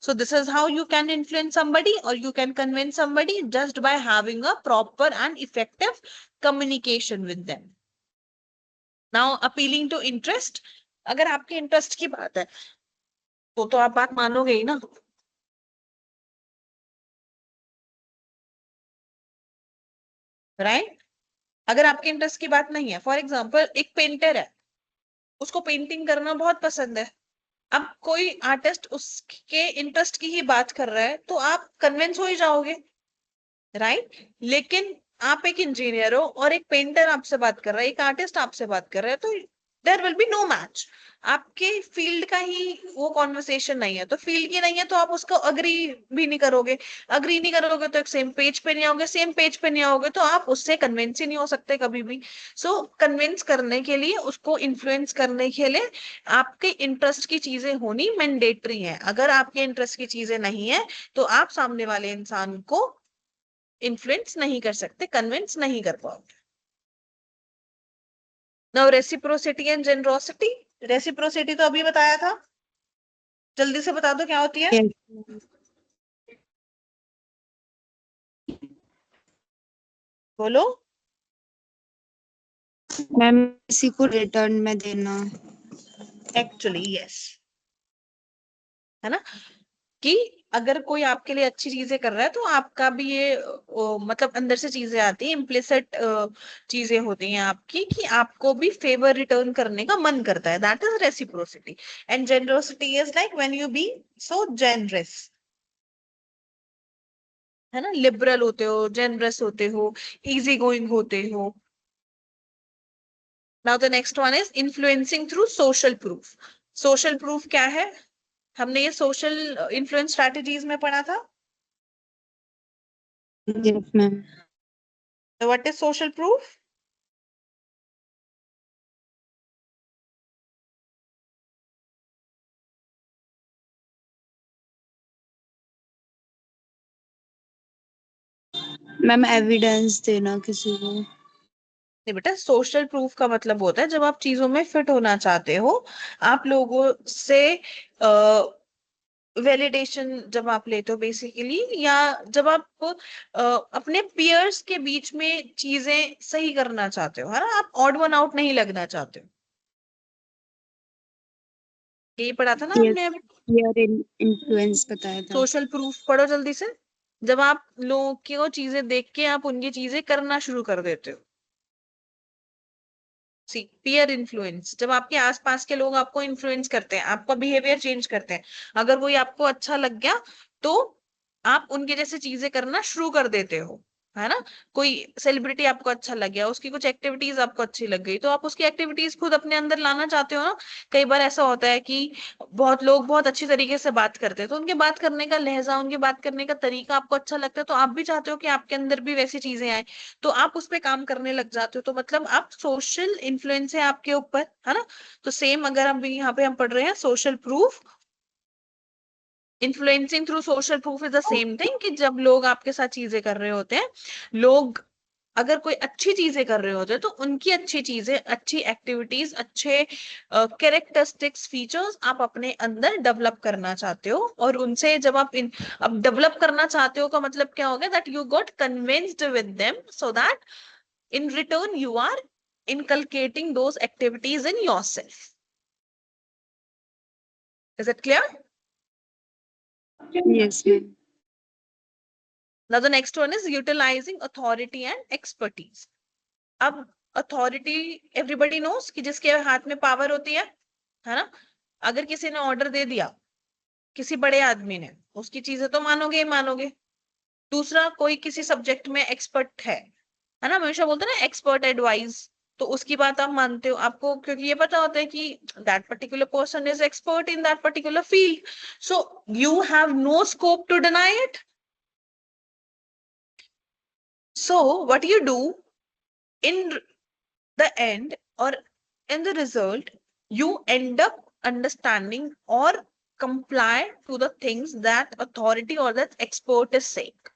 So this is how you can influence somebody or you can convince somebody, just by having a proper and effective communication with them. Now appealing to interest, अगर आपके इंटरेस्ट की बात है तो आप बात मानोगे ही ना, राइट। अगर आपके इंटरेस्ट की बात नहीं है, फॉर एग्जाम्पल एक पेंटर है, उसको पेंटिंग करना बहुत पसंद है। अब कोई आर्टिस्ट उसके इंटरेस्ट की ही बात कर रहा है तो आप कन्विंस हो ही जाओगे, राइट। लेकिन आप एक इंजीनियर हो और एक पेंटर आपसे बात कर रहा है, एक आर्टिस्ट आपसे बात कर रहा है, तो there will be no match. आपके फील्ड का ही वो कॉन्वर्सेशन नहीं है, तो फील्ड की नहीं है तो आप उसको अग्री भी नहीं करोगे, अग्री नहीं करोगे तो एक सेम पेज पे नहीं आओगे, सेम पेज पे नहीं आओगे तो आप उससे कन्विंस ही नहीं हो सकते कभी भी। सो कन्विंस करने के लिए, उसको इन्फ्लुएंस करने के लिए आपके इंटरेस्ट की चीजें होनी मैंडेटरी है। अगर आपके इंटरेस्ट की चीजें नहीं है तो आप सामने वाले इंसान को इन्फ्लुएंस नहीं कर सकते, कन्विंस नहीं कर पाओगे। Now reciprocity and generosity. Reciprocity तो अभी बताया था, जल्दी से बता दो क्या होती है। Yes. बोलो। मैम किसी को रिटर्न में देना। एक्चुअली यस, है ना, कि अगर कोई आपके लिए अच्छी चीजें कर रहा है तो आपका भी ये मतलब अंदर से चीजें आती हैं, इम्प्लिसिट चीजें होती हैं आपकी, कि आपको भी फेवर रिटर्न करने का मन करता है, that is reciprocity. And generosity is like when you be so generous, है ना, लिबरल होते हो, जेनरस होते हो, इजी गोइंग होते हो। Now the next one is influencing through social proof. Social proof क्या है? हमने ये सोशल इन्फ्लुएंस स्ट्रैटेजीज में पढ़ा था। Yes, ma'am. What is social proof? Ma'am evidence देना किसी को। नहीं बेटा, सोशल प्रूफ का मतलब होता है जब आप चीजों में फिट होना चाहते हो, आप लोगों से वैलिडेशन जब आप लेते हो बेसिकली, या जब आप अपने पियर्स के बीच में चीजें सही करना चाहते हो, है ना, आप ऑड वन आउट नहीं लगना चाहते हो। यही पढ़ा था ना Yes. हमने अभी। peer influence बताया था। सोशल प्रूफ पढ़ो जल्दी से। जब आप लोगों की वो चीजें देख के आप उनकी चीजें करना शुरू कर देते हो। सी पीयर इन्फ्लुएंस, जब आपके आसपास के लोग आपको इन्फ्लुएंस करते हैं, आपका बिहेवियर चेंज करते हैं, अगर कोई आपको अच्छा लग गया तो आप उनके जैसे चीजें करना शुरू कर देते हो, है ना। कोई सेलिब्रिटी आपको अच्छा लग गया, उसकी कुछ एक्टिविटीज आपको अच्छी लग गई, तो आप उसकी एक्टिविटीज खुद अपने अंदर लाना चाहते हो ना। कई बार ऐसा होता है कि बहुत लोग बहुत अच्छी तरीके से बात करते हैं, तो उनके बात करने का लहजा, उनके बात करने का तरीका आपको अच्छा लगता है, तो आप भी चाहते हो कि आपके अंदर भी वैसी चीजें आए, तो आप उस पे काम करने लग जाते हो। तो मतलब आप सोशल इन्फ्लुएंस है आपके ऊपर, है ना। तो सेम अगर हम यहाँ पे हम पढ़ रहे हैं social proof, influencing through social proof is the same thing, कि जब लोग आपके साथ चीजें कर रहे होते हैं, लोग अगर कोई अच्छी चीजें कर रहे होते हैं, तो उनकी अच्छी चीजें, अच्छी एक्टिविटीज, अच्छे कैरेक्टरिस्टिक्स, फीचर्स आप अपने अंदर डेवलप करना चाहते हो, और उनसे जब आप अब डेवलप करना चाहते हो का मतलब क्या हो गया, that you got convinced with them, so that in return you are inculcating those activities in yourself. Is it clear? Yes, ma'am. Now the next one is utilizing authority and expertise. अब authority everybody knows कि जिसके हाथ में power होती है ना। अगर किसी ने ऑर्डर दे दिया, किसी बड़े आदमी ने, उसकी चीजें तो मानोगे ही मानोगे। दूसरा, कोई किसी सब्जेक्ट में एक्सपर्ट है ना, हमेशा बोलते हैं ना एक्सपर्ट एडवाइस, तो उसकी बात आप मानते हो, आपको क्योंकि ये पता होता है कि that particular person is expert in that particular field, so you have no scope to deny it. So what you do in the end और in the result, you end up understanding or comply to the things that authority or that expert is saying,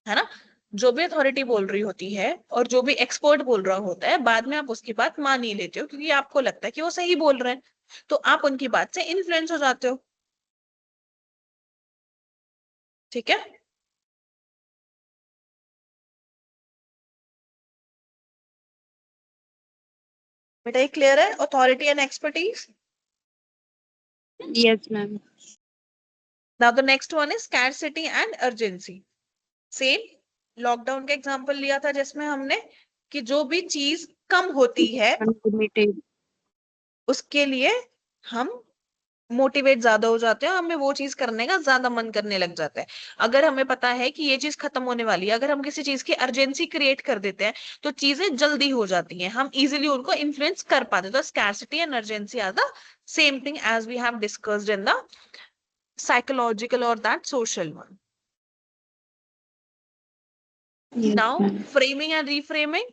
है ना। जो भी authority बोल रही होती है और जो भी एक्सपर्ट बोल रहा होता है, बाद में आप उसकी बात मान ही लेते हो, क्योंकि आपको लगता है कि वो सही बोल रहे हैं, तो आप उनकी बात से इन्फ्लुएंस हो जाते हो। ठीक है। बेटा ये क्लियर है, authority and expertise. Yes, ma'am. Now the next one is scarcity and urgency. Same lockdown का एग्जांपल लिया था जिसमें हमने कि जो भी चीज कम होती है Unlimited. उसके लिए हम मोटिवेट ज्यादा हो जाते हैं, हमें वो चीज करने का ज्यादा मन करने लग जाता है। अगर हमें पता है कि ये चीज खत्म होने वाली है, अगर हम किसी चीज की अर्जेंसी क्रिएट कर देते हैं, तो चीजें जल्दी हो जाती हैं, हम इजीली उनको इन्फ्लुएंस कर पाते हैं। तो scarcity and urgency are the same thing as we have discussed in the psychological or that social one. Yes, now ma'am. Framing and reframing.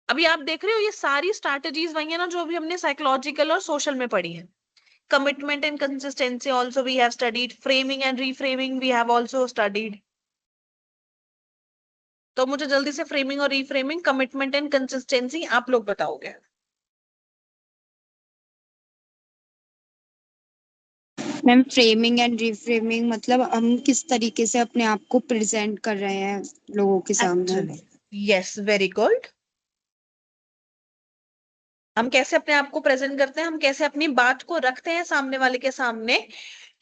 अभी आप देख रहे हो ये सारी स्ट्रैटेजीज वही है ना जो अभी हमने साइकोलॉजिकल और सोशल में पढ़ी है। Commitment and consistency also we have studied. Framing and reframing we have also studied. तो मुझे जल्दी से फ्रेमिंग और रीफ्रेमिंग, कमिटमेंट एंड कंसिस्टेंसी आप लोग बताओगे। मैम फ्रेमिंग एंड रिफ्रेमिंग मतलब हम किस तरीके से अपने आप को प्रेजेंट कर रहे हैं लोगों के सामने। Yes, very good. हम कैसे अपने आप को प्रेजेंट करते हैं, हम कैसे अपनी बात को रखते हैं सामने वाले के सामने,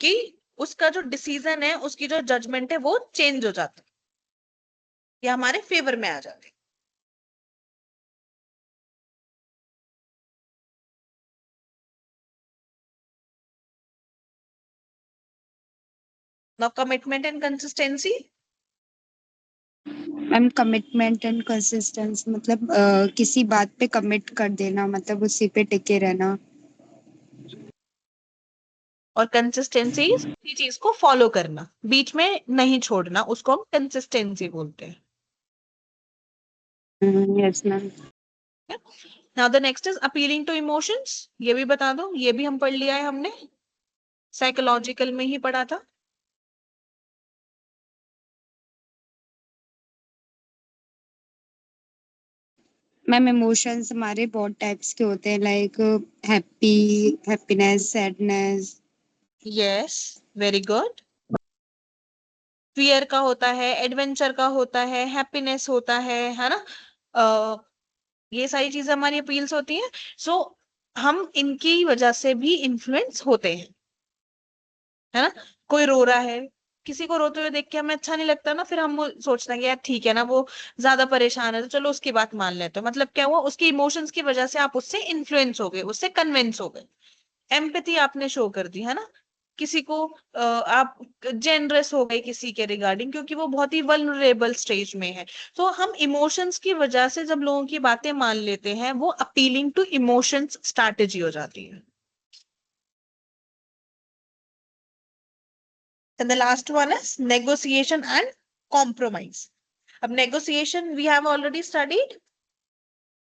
कि उसका जो डिसीजन है, उसकी जो जजमेंट है वो चेंज हो जाता है या हमारे फेवर में आ जाते हैं। Now commitment and consistency. Ma'am commitment and consistency मतलब किसी बात पे कमिट कर देना, मतलब उसी पे टिके रहना। और कंसिस्टेंसी किसी चीज को फॉलो करना, बीच में नहीं छोड़ना, उसको हम कंसिस्टेंसी बोलते हैं। Yes ma'am. Now the next is appealing to emotions. ये भी बता दो, ये भी हम पढ़ लिया है, हमने साइकोलॉजिकल में ही पढ़ा था। मैम इमोशंस हमारे बहुत टाइप्स के होते हैं, like happiness, sadness. Yes, very good. Fear का होता है, एडवेंचर का होता है, हैप्पीनेस होता है ना। ये सारी चीजें हमारी अपील्स होती हैं। सो हम इनकी वजह से भी इन्फ्लुएंस होते हैं, है ना। कोई रो रहा है, किसी को रोते हुए देख के हमें अच्छा नहीं लगता ना, फिर हम वो सोचते हैं कि यार ठीक है ना, वो ज्यादा परेशान है तो चलो उसकी बात मान लेते हैं। मतलब क्या हुआ, उसके इमोशंस की वजह से आप उससे इन्फ्लुएंस हो गए, उससे कन्विंस हो गए, एम्पैथी आपने शो कर दी, है ना। किसी को आप जेनरस हो गए किसी के रिगार्डिंग, क्योंकि वो बहुत ही वल्नरेबल स्टेज में है। तो हम इमोशंस की वजह से जब लोगों की बातें मान लेते हैं, वो अपीलिंग टू इमोशंस स्ट्रैटेजी हो जाती है। And the last one is negotiation and compromise. अब negotiation we have already studied,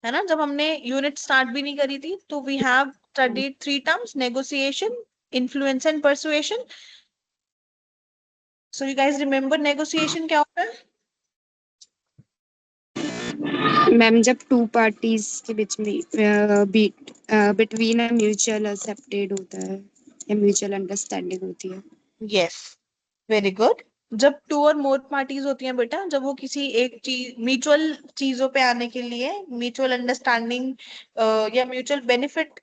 है ना। जब हमने यूनिट स्टार्ट भी नहीं करी थी तो we have studied three terms: negotiation, influence and persuasion. So you guys remember negotiation क्या होता है? मैम जब टू पार्टीज के बीच में बिटवीन अ म्यूचुअल एक्सेप्टेड होता है या म्यूचुअल अंडरस्टैंडिंग होती है। Yes, very good. जब टू और मोर पार्टीज होती हैं बेटा, जब वो किसी एक चीज, म्यूचुअल चीजों पे आने के लिए, म्यूचुअल अंडरस्टैंडिंग या म्यूचुअल बेनिफिट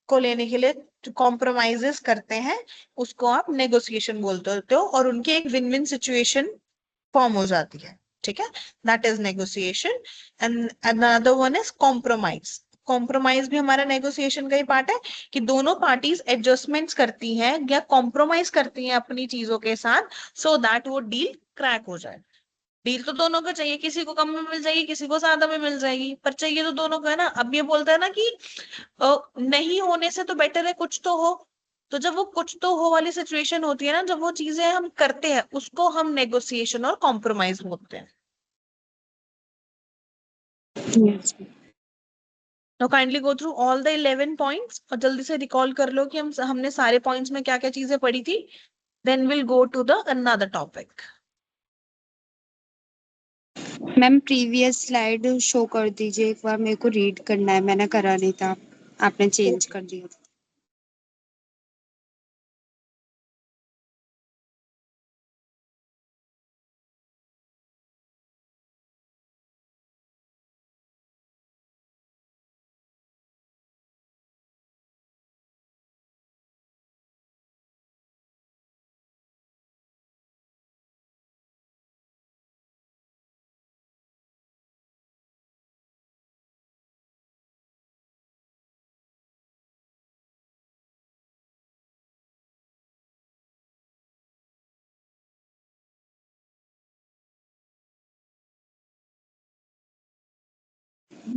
को लेने के लिए कॉम्प्रोमाइजेस करते हैं, उसको आप नेगोशिएशन बोलते होते हो, और उनकी एक विन विन सिचुएशन फॉर्म हो जाती है। ठीक है, that is negotiation. And another one is compromise. Compromise भी हमारा नेगोशिएशन का ही पार्ट है, कि दोनों पार्टीज एडजस्टमेंट्स करती हैं या कॉम्प्रोमाइज करती हैं अपनी चीजों के साथ, सो दैट वो डील क्रैक हो जाए। डील तो दोनों को चाहिए, किसी को कम में मिल जाएगी, किसी को ज्यादा में मिल जाएगी, पर चाहिए तो दोनों को, है ना। अब ये बोलता है ना कि नहीं होने से तो बेटर है कुछ तो हो। तो जब वो कुछ तो हो वाली सिचुएशन होती है ना, जब वो चीजें हम करते हैं, उसको हम नेगोशिएशन और कॉम्प्रोमाइज बोलते हैं। Yes. तो kindly go through all the 11 points और जल्दी से रिकॉल कर लो कि हमने सारे पॉइंट्स में क्या क्या चीजें पढ़ी थी। Then will go to the another topic. Ma'am previous slide show कर दीजिए एक बार, मेरे को रीड करना है, मैंने करा नहीं था, आपने चेंज कर दिया।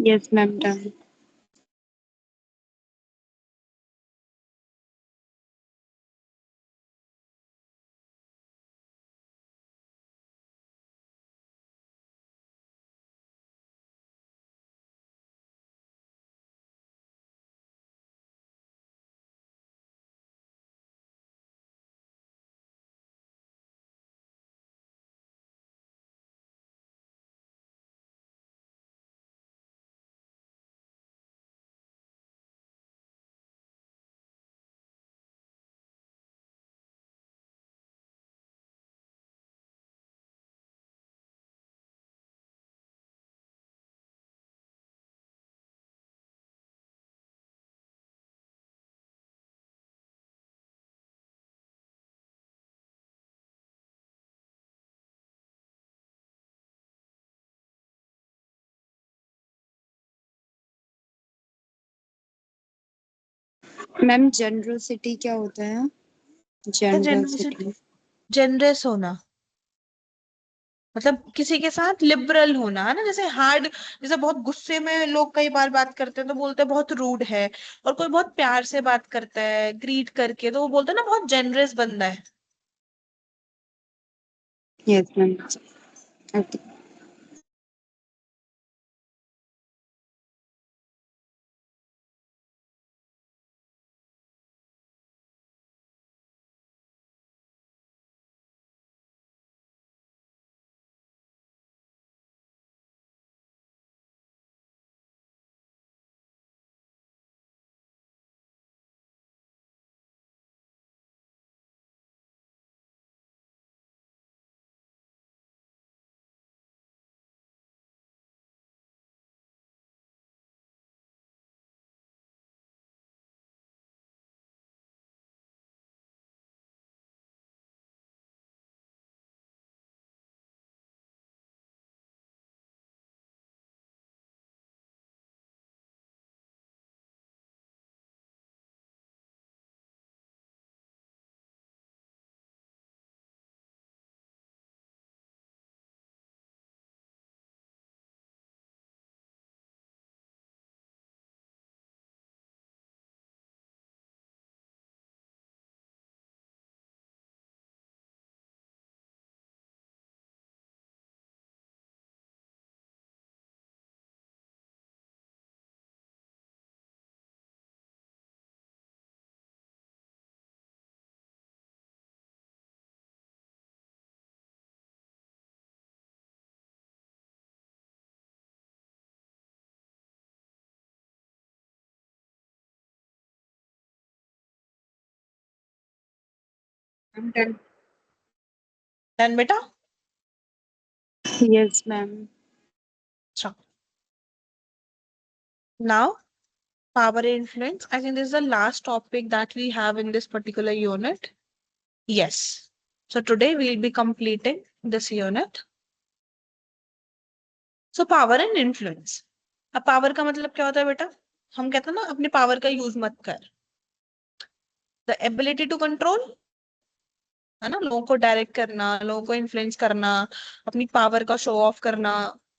Yes ma'am, done. Ma'am generosity क्या होता है? जनरोसिटी। जेनरस होना मतलब किसी के साथ लिबरल होना, है ना। जैसे हार्ड, जैसे बहुत गुस्से में लोग कई बार बात करते हैं तो बोलते हैं बहुत रूड है, और कोई बहुत प्यार से बात करता है ग्रीट करके तो वो बोलते हैं ना बहुत जेनरस बंदा है। Yes ma'am, okay. I'm done. Done बेटा? Yes, ma'am. अच्छा, now power influence. I think this is the last topic that we have in this particular unit. Yes. So today we'll be completing this unit. So power and influence. अब power का मतलब क्या होता है बेटा? हम कहते हैं ना अपनी पावर का यूज मत कर. The ability to control, है ना, लोगों को डायरेक्ट करना, लोगों को इन्फ्लुएंस करना, अपनी पावर का शो ऑफ करना,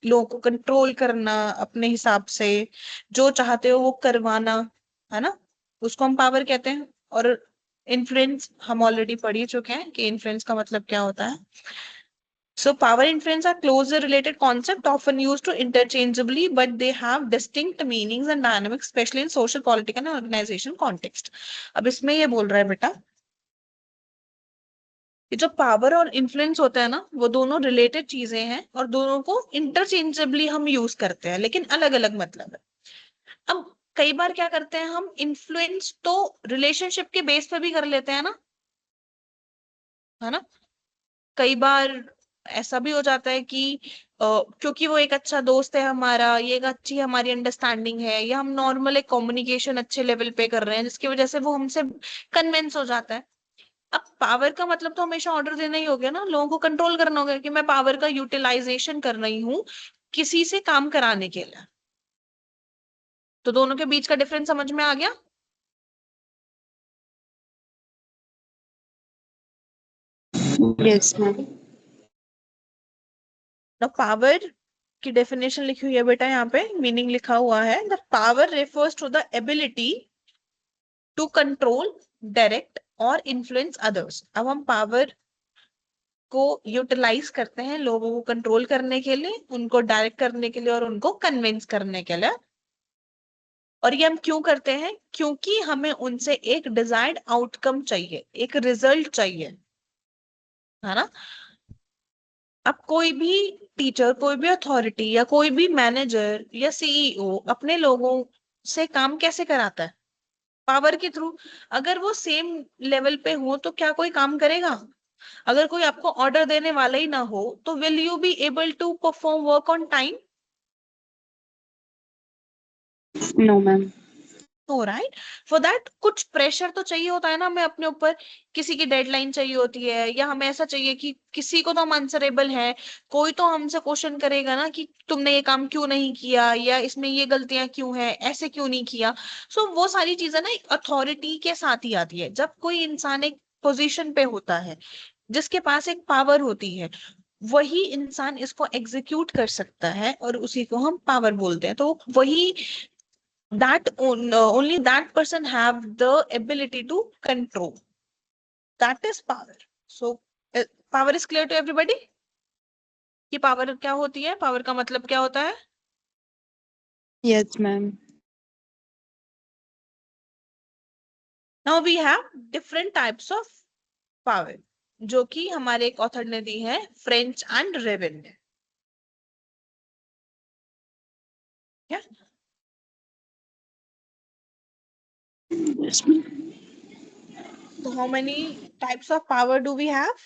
लोगों को कंट्रोल करना अपने हिसाब से, जो चाहते हो वो करवाना, है ना, उसको हम पावर कहते हैं. और इन्फ्लुएंस हम ऑलरेडी पढ़ ही चुके हैं कि इन्फ्लुएंस का मतलब क्या होता है. So power influence are closely related concept, often used to interchangeably, but they have distinct meanings and dynamics, especially in social, political and organization context. अब इसमें ये बोल रहा है बेटा कि जो पावर और इन्फ्लुएंस होता है ना, वो दोनों रिलेटेड चीजें हैं और दोनों को इंटरचेंजेबली हम यूज करते हैं, लेकिन अलग अलग मतलब है. अब कई बार क्या करते हैं हम, इन्फ्लुएंस तो रिलेशनशिप के बेस पे भी कर लेते हैं ना, है ना. कई बार ऐसा भी हो जाता है कि क्योंकि वो एक अच्छा दोस्त है हमारा, ये एक अच्छी हमारी अंडरस्टैंडिंग है, या हम नॉर्मल एक कम्युनिकेशन अच्छे लेवल पे कर रहे हैं जिसकी वजह से वो हमसे कन्विंस हो जाता है. अब पावर का मतलब तो हमेशा ऑर्डर देना ही हो गया ना, लोगों को कंट्रोल करना होगा कि मैं पावर का यूटिलाइजेशन कर रही हूँ किसी से काम कराने के लिए. तो दोनों के बीच का डिफरेंस समझ में आ गया? Yes, ma'am. तो पावर की डेफिनेशन लिखी हुई है बेटा, यहाँ पे मीनिंग लिखा हुआ है. The power refers to the ability to control, direct और इन्फ्लुएंस अदर्स. अब हम पावर को यूटिलाइज करते हैं लोगों को कंट्रोल करने के लिए, उनको डायरेक्ट करने के लिए और उनको कन्विंस करने के लिए. और ये हम क्यों करते हैं? क्योंकि हमें उनसे एक डिजायर्ड आउटकम चाहिए, एक रिजल्ट चाहिए, है ना. अब कोई भी टीचर, कोई भी अथॉरिटी या कोई भी मैनेजर या सीईओ अपने लोगों से काम कैसे कराता है? पावर के थ्रू. अगर वो सेम लेवल पे हो तो क्या कोई काम करेगा? अगर कोई आपको ऑर्डर देने वाला ही ना हो तो will you be able to perform work on time? No, ma'am. हो राइट. फॉर दैट कुछ प्रेशर तो चाहिए होता है ना हमें अपने ऊपर. किसी की डेडलाइन चाहिए होती है, या हमें ऐसा चाहिए कि किसी को तो हम आंसरेबल है, कोई तो हमसे क्वेश्चन करेगा ना कि तुमने ये काम क्यों नहीं किया, या इसमें ये गलतियां क्यों है, ऐसे क्यों नहीं किया. सो वो सारी चीजें ना एक अथॉरिटी के साथ ही आती है. जब कोई इंसान एक पोजीशन पे होता है, जिसके पास एक पावर होती है, वही इंसान इसको एग्जीक्यूट कर सकता है और उसी को हम पावर बोलते हैं. तो वही only that person have the ability to control. That is power. So power is clear to everybody कि पावर क्या होती है, पावर का मतलब क्या होता है. Yes, ma'am. Now we have different types of power, जो कि हमारे एक ऑथर ने दी है, फ्रेंच एंड रेवन ने. Yeah? Yes, ma'am. So how many types of power do we have?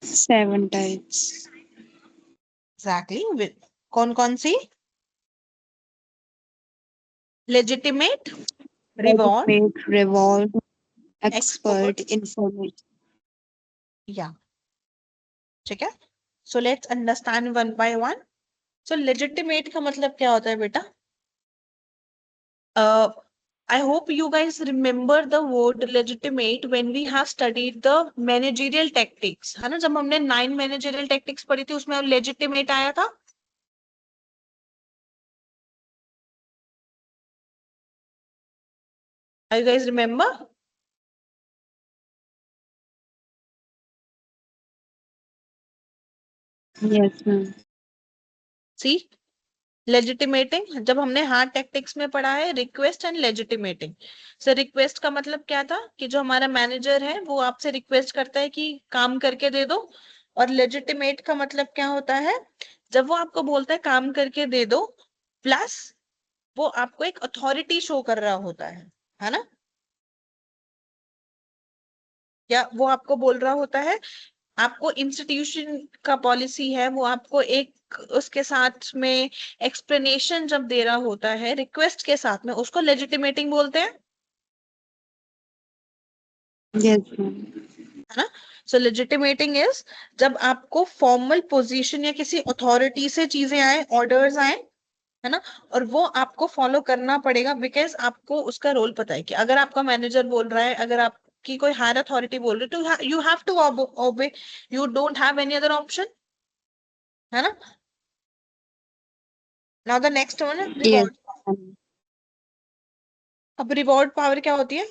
7 types. Exactly. With कौन सी? Legitimate, reward, Legitimate, revolve, expert, expert, information. yeah. ठीक है. So let's understand one by one. So legitimate का मतलब क्या होता है बेटा? I hope you guys remember the word legitimate when we have studied the managerial tactics. है ना, जब हमने 9 managerial tactics पढ़ी थी उसमें legitimate आया था. You guys remember? Yes, ma'am. See, लेजिटिमेटिंग जब हमने हार्ड टैक्टिक्स में पढ़ा है, रिक्वेस्ट एंड लेजिटिमेटिंग. सर रिक्वेस्ट का मतलब क्या था कि जो हमारा मैनेजर है वो आपसे रिक्वेस्ट करता है कि काम करके दे दो. और लेजिटिमेट का मतलब क्या होता है? जब वो आपको बोलता है काम करके दे दो, प्लस वो आपको एक अथॉरिटी शो कर रहा होता है ना, या वो आपको बोल रहा होता है, आपको इंस्टीट्यूशन का पॉलिसी है वो आपको एक उसके साथ में एक्सप्लेनेशन जब दे रहा होता है रिक्वेस्ट के साथ में, उसको लेजिटिमेटिंग बोलते हैं, यस मैम। है ना। सो लेजिटिमेटिंग इज जब आपको फॉर्मल पोजीशन या किसी अथॉरिटी से चीजें आए, ऑर्डर्स आए, है ना, और वो आपको फॉलो करना पड़ेगा बिकॉज आपको उसका रोल पता है कि अगर आपका मैनेजर बोल रहा है, अगर आपकी कोई हायर अथॉरिटी बोल रही है तो you have to obey, you don't have any other option, है ना। Now the next one is yes reward. अब रिवॉर्ड पावर क्या होती है,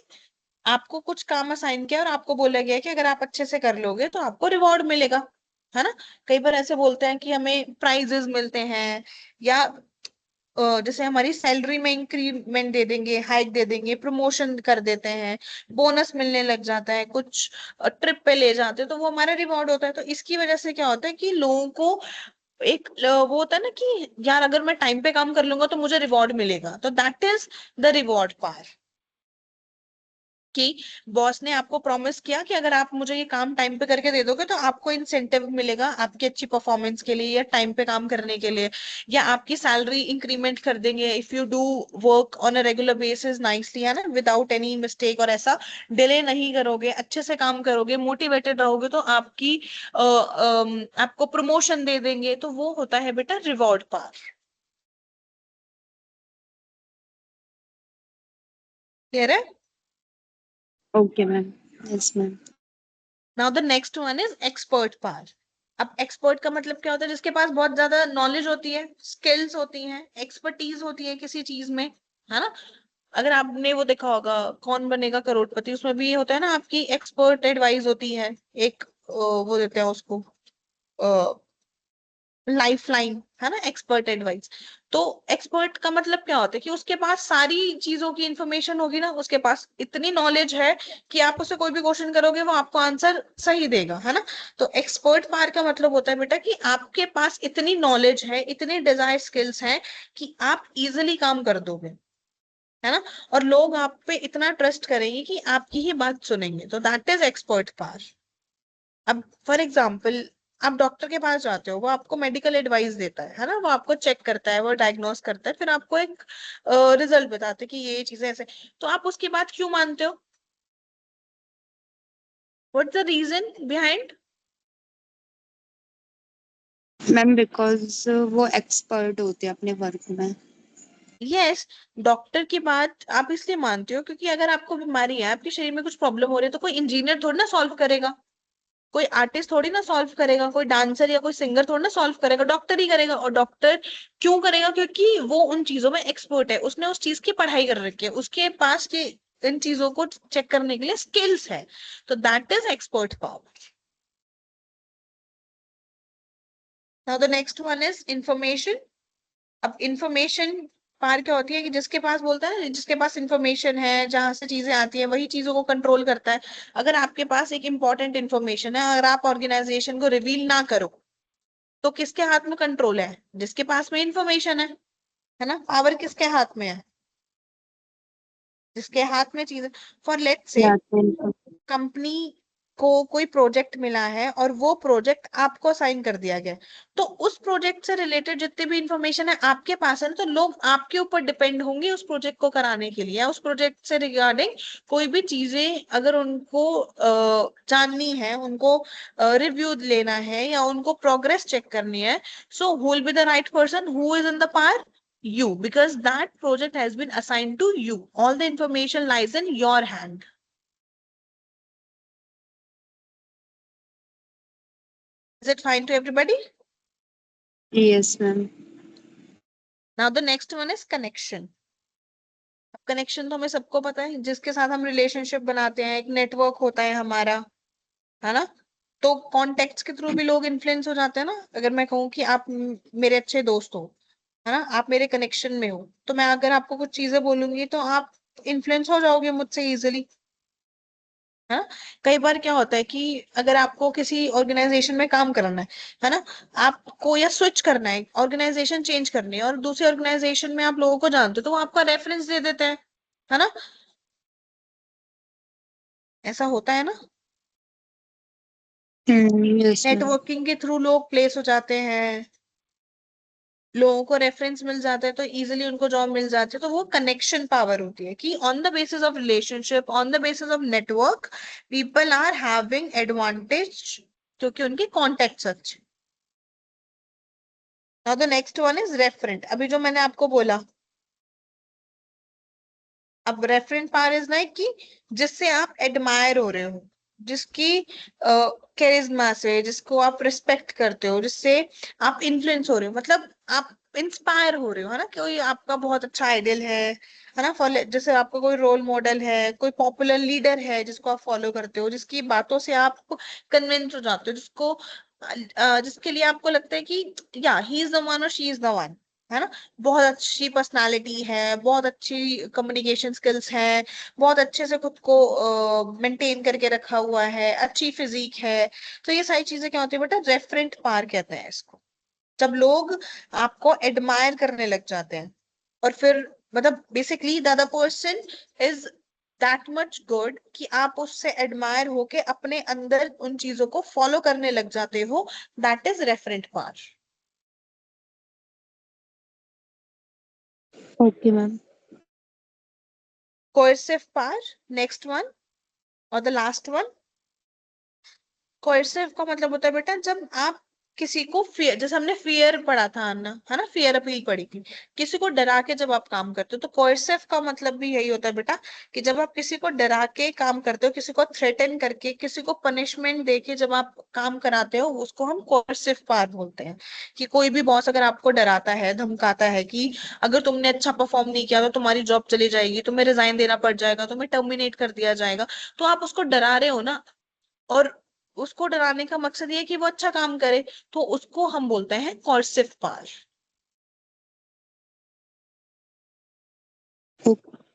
आपको कुछ काम असाइन किया और आपको बोला गया कि अगर आप अच्छे से कर लोगे तो आपको रिवॉर्ड मिलेगा, है ना। कई बार ऐसे बोलते हैं कि हमें प्राइजेस मिलते हैं, या जैसे हमारी सैलरी में इंक्रीमेंट दे देंगे, हाइक दे देंगे, प्रमोशन कर देते हैं, बोनस मिलने लग जाता है, कुछ ट्रिप पे ले जाते हैं, तो वो हमारा रिवॉर्ड होता है। तो इसकी वजह से क्या होता है कि लोगों को एक वो होता है ना कि यार अगर मैं टाइम पे काम कर लूंगा तो मुझे रिवॉर्ड मिलेगा, तो that is the reward power, कि बॉस ने आपको प्रॉमिस किया कि अगर आप मुझे ये काम टाइम पे करके दे दोगे तो आपको इंसेंटिव मिलेगा आपकी अच्छी परफॉर्मेंस के लिए या टाइम पे काम करने के लिए, या आपकी सैलरी इंक्रीमेंट कर देंगे if you do work on a regular basis nicely, है ना, विदाउट एनी मिस्टेक, और ऐसा डिले नहीं करोगे, अच्छे से काम करोगे, मोटिवेटेड रहोगे, तो आपकी आपको प्रमोशन दे देंगे। तो वो होता है बेटा रिवॉर्ड पावर। क्लियर है। Okay ma'am. Yes ma'am. Now the next one is expert power. अब एक्सपर्ट का मतलब क्या होता है, जिसके पास बहुत ज्यादा नॉलेज होती है, स्किल्स होती हैं, एक्सपर्टीज होती है किसी चीज में, है ना। अगर आपने वो देखा होगा कौन बनेगा करोड़पति, उसमें भी ये होता है ना, आपकी एक्सपर्ट एडवाइस होती है, एक वो देते हैं उसको लाइफ लाइन, है ना, एक्सपर्ट एडवाइस। तो एक्सपर्ट का मतलब क्या होता है कि उसके पास सारी चीजों की इंफॉर्मेशन होगी ना, उसके पास इतनी नॉलेज है कि आप उससे कोई भी क्वेश्चन करोगे वो आपको आंसर सही देगा, है ना। तो एक्सपर्ट पावर का मतलब होता है बेटा कि आपके पास इतनी नॉलेज है, इतनी डिजायर स्किल्स हैं कि आप इजिली काम कर दोगे, है ना, और लोग आप पे इतना ट्रस्ट करेंगे कि आपकी ही बात सुनेंगे, तो दैट इज एक्सपर्ट पावर। अब फॉर एग्जाम्पल आप डॉक्टर के पास जाते हो, वो आपको मेडिकल एडवाइस देता है ना, वो आपको चेक करता है, वो डायग्नोस करता है, फिर आपको एक रिजल्ट बताते हैं कि ये चीजें ऐसे, तो आप उसकी बात क्यों मानते हो, what's the reason behind. Ma'am because वो एक्सपर्ट होते हैं अपने वर्क में। यस, डॉक्टर की बात आप इसलिए मानते हो क्योंकि अगर आपको बीमारी है, आपके शरीर में कुछ प्रॉब्लम हो रही है, तो कोई इंजीनियर थोड़ी ना सॉल्व करेगा, कोई आर्टिस्ट थोड़ी ना सॉल्व करेगा, कोई डांसर या कोई सिंगर थोड़ी ना सॉल्व करेगा, डॉक्टर ही करेगा। और डॉक्टर क्यों करेगा, क्योंकि वो उन चीजों में एक्सपर्ट है, उसने उस चीज की पढ़ाई कर रखी है, उसके पास ये इन चीजों को चेक करने के लिए स्किल्स है, तो that is expert power. Now the next one is information. अब इंफॉर्मेशन पावर क्या होती है कि जिसके पास बोलता है ना, जिसके पास इंफॉर्मेशन है, जहां से चीजें आती है वही चीजों को कंट्रोल करता है। अगर आपके पास एक इंपॉर्टेंट इंफॉर्मेशन है, अगर आप ऑर्गेनाइजेशन को रिवील ना करो तो किसके हाथ में कंट्रोल है, जिसके पास में इंफॉर्मेशन है ना। पावर किसके हाथ में है, जिसके हाथ में चीज। फॉर लेट्स से कंपनी को कोई प्रोजेक्ट मिला है और वो प्रोजेक्ट आपको असाइन कर दिया गया है, तो उस प्रोजेक्ट से रिलेटेड जितनी भी इंफॉर्मेशन है आपके पास है ना, तो लोग आपके ऊपर डिपेंड होंगे उस प्रोजेक्ट को कराने के लिए, या उस प्रोजेक्ट से रिगार्डिंग कोई भी चीजें अगर उनको जाननी है, उनको रिव्यू लेना है, या उनको प्रोग्रेस चेक करनी है, so who will be the right person, who is in the power, you, because that project has been assigned to you, all the information lies in your hand. Is it fine to everybody? Yes ma'am. Now the next one is connection. Connection तो हमें सबको पता है, जिसके साथ हम relationship बनाते हैं, एक नेटवर्क होता है हमारा, है ना। तो कॉन्टेक्ट्स के थ्रू भी लोग इन्फ्लुएंस हो जाते हैं ना। अगर मैं कहूँ कि आप मेरे अच्छे दोस्त हो, है ना, आप मेरे कनेक्शन में हो, तो मैं अगर आपको कुछ चीजें बोलूंगी तो आप इन्फ्लुएंस हो जाओगे मुझसे इजिली, है ना। कई बार क्या होता है कि अगर आपको किसी ऑर्गेनाइजेशन में काम करना है ना, आपको या स्विच करना है, ऑर्गेनाइजेशन चेंज करनी है और दूसरे ऑर्गेनाइजेशन में आप लोगों को जानते हो, तो वो आपका रेफरेंस दे देते हैं, है ना। ऐसा होता है ना, यस मैम। नेटवर्किंग के थ्रू लोग प्लेस हो जाते हैं, लोगों को रेफरेंस मिल जाता है तो इजीली उनको जॉब मिल जाती है। तो वो कनेक्शन पावर होती है कि on the basis of relationship, on the basis of network, people are having advantage क्योंकि उनके कॉन्टेक्ट्स अच्छे। Now the next one is referent. अभी जो मैंने आपको बोला, अब रेफरेंट पावर इज लाइक कि जिससे आप एडमायर हो रहे हो, जिसकी कैरिज्मा से, जिसको आप रिस्पेक्ट करते हो, जिससे आप इन्फ्लुएंस हो रहे हो, मतलब आप इंस्पायर हो रहे हो, है ना। कोई आपका बहुत अच्छा आइडियल है ना, फॉलो, जैसे आपका कोई रोल मॉडल है, कोई पॉपुलर लीडर है जिसको आप फॉलो करते हो, जिसकी बातों से आप कन्विंस हो जाते हो, जिसको जिसके लिए आपको लगता है कि या ही इज द वन और शी इज द वन, है ना। बहुत अच्छी पर्सनालिटी है, बहुत अच्छी कम्युनिकेशन स्किल्स है, बहुत अच्छे से खुद को मेंटेन करके रखा हुआ है, अच्छी फिजिक है। तो ये सारी चीजें क्या होती है बेटा, रेफरेंट पावर कहते हैं इसको। जब लोग आपको एडमायर करने लग जाते हैं और फिर मतलब basically the other person is that much good कि आप उससे एडमायर होके अपने अंदर उन चीजों को फॉलो करने लग जाते हो, that is referent power. Okay ma'am. coercive power, next one और the last one। coercive का मतलब होता है बेटा जब आप किसी को फियर, जैसे हमने फियर पढ़ा था अन्ना, है ना, फियर अपील पढ़ी थी, किसी को डरा के जब आप काम करते हो, तो coercive का मतलब भी यही होता है बेटा कि जब आप किसी को डरा के काम करते हो, किसी को थ्रेटन करके, किसी को पनिशमेंट देके जब आप काम कराते हो, उसको हम coercive power बोलते हैं। कि कोई भी बॉस अगर आपको डराता है, धमकाता है कि अगर तुमने अच्छा परफॉर्म नहीं किया तो तुम्हारी जॉब चली जाएगी, तुम्हें रिजाइन देना पड़ जाएगा, तुम्हें टर्मिनेट कर दिया जाएगा, तो आप उसको डरा रहे हो ना, और उसको डराने का मकसद ये है कि वो अच्छा काम करे, तो उसको हम बोलते हैं coercive power।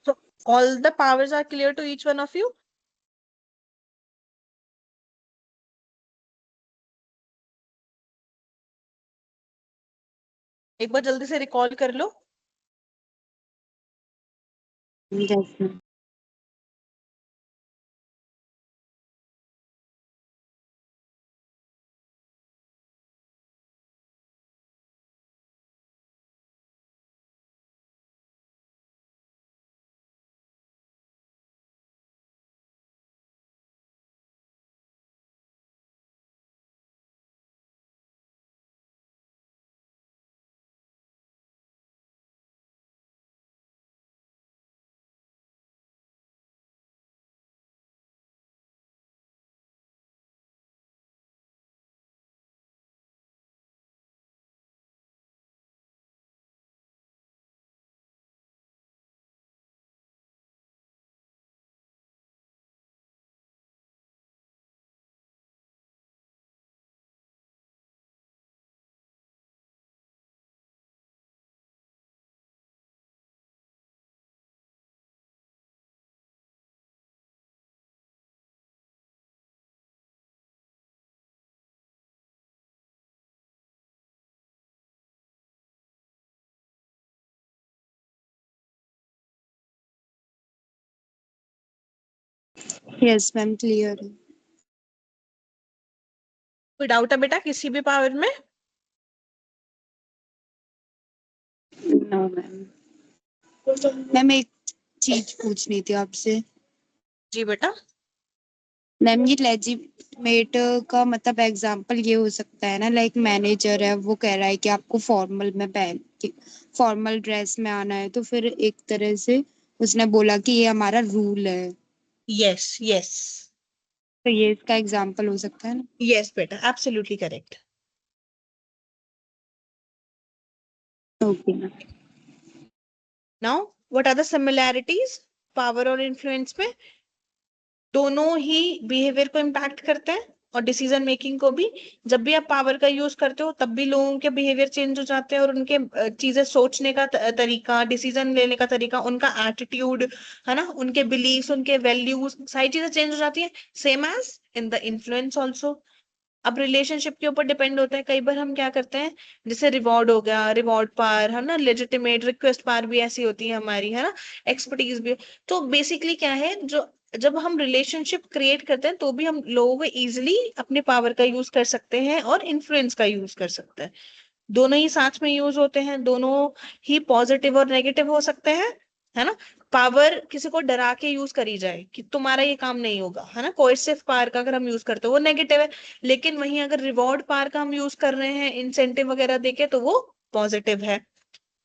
So all the powers are clear to each one of you? एक बार जल्दी से रिकॉल कर लो। Yes ma'am. Yes ma'am, clear है। कोई डाउट है बेटा किसी भी पावर में? No ma'am. मैम एक चीज पूछनी थी आपसे। जी बेटा। मैम ये लेजिटिमेट का मतलब एग्जांपल ये हो सकता है ना, लाइक मैनेजर है, वो कह रहा है कि आपको फॉर्मल में पहन के फॉर्मल ड्रेस में आना है, तो फिर एक तरह से उसने बोला कि ये हमारा रूल है, यस यस तो ये इसका एग्जांपल हो सकता है ना। यस बेटा, absolutely correct. Okay ma'am. Now what are the similarities power और इन्फ्लुएंस में? दोनों ही बिहेवियर को इम्पैक्ट करते हैं, और डिसीजन मेकिंग को भी। जब भी आप पावर का यूज करते हो तब भी लोगों के बिहेवियर चेंज हो जाते हैं और उनके चीजें सोचने का तरीका, डिसीजन लेने का तरीका, उनका एटीट्यूड, है ना, उनके बिलीव्स, उनके वैल्यूज, सारी चीजें चेंज हो जाती है। Same as in the influence also. अब रिलेशनशिप के ऊपर डिपेंड होता है। कई बार हम क्या करते हैं, जैसे रिवॉर्ड हो गया, रिवॉर्ड पार, है ना, लेजिटिमेट रिक्वेस्ट पार भी ऐसी होती है हमारी, है ना, एक्सपर्टीज भी। तो बेसिकली क्या है, जो जब हम रिलेशनशिप क्रिएट करते हैं तो भी हम लोगों को इजिली अपने पावर का यूज कर सकते हैं और इन्फ्लुएंस का यूज कर सकते हैं। दोनों ही साथ में यूज होते हैं, दोनों ही पॉजिटिव और नेगेटिव हो सकते हैं, है ना। पावर किसी को डरा के यूज करी जाए कि तुम्हारा ये काम नहीं होगा, है ना, कोएर्सिव पावर का अगर हम यूज करते हैं वो नेगेटिव है। लेकिन वहीं अगर रिवॉर्ड पावर का हम यूज कर रहे हैं इंसेंटिव वगैरह देके तो वो पॉजिटिव है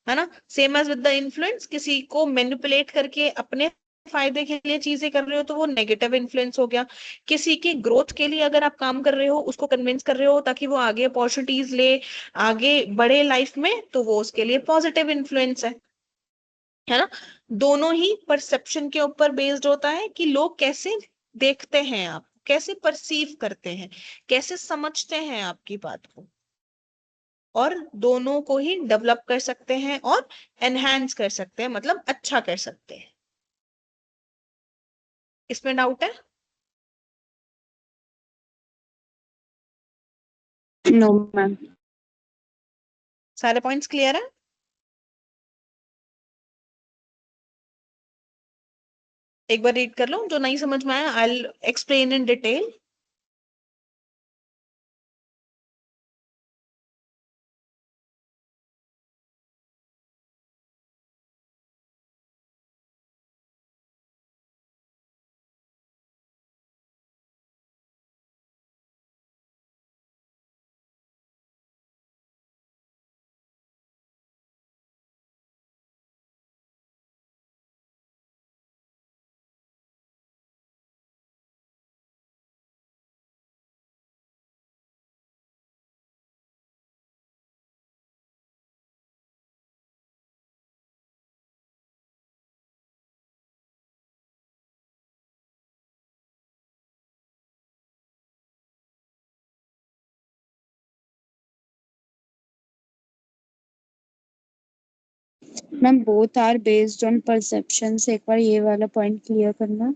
ना। Same as with the influence, किसी को मैनिपुलेट करके अपने फायदे के लिए चीजें कर रहे हो तो वो नेगेटिव इन्फ्लुएंस हो गया। किसी की ग्रोथ के लिए अगर आप काम कर रहे हो, उसको कन्विंस कर रहे हो ताकि वो आगे अपॉर्चुनिटीज ले, आगे बढ़े लाइफ में, तो वो उसके लिए पॉजिटिव इन्फ्लुएंस है ना। दोनों ही परसेप्शन के ऊपर बेस्ड होता है कि लोग कैसे देखते हैं, आप कैसे परसीव करते हैं, कैसे समझते हैं आपकी बात को। और दोनों को ही डेवलप कर सकते हैं और एनहांस कर सकते हैं, मतलब अच्छा कर सकते हैं। इसमें डाउट है? No ma'am. सारे पॉइंट्स क्लियर है? एक बार रीड कर लो, जो नहीं समझ में आया I will explain in detail. Ma'am both are based on perception, से एक बार ये वाला पॉइंट क्लियर करना।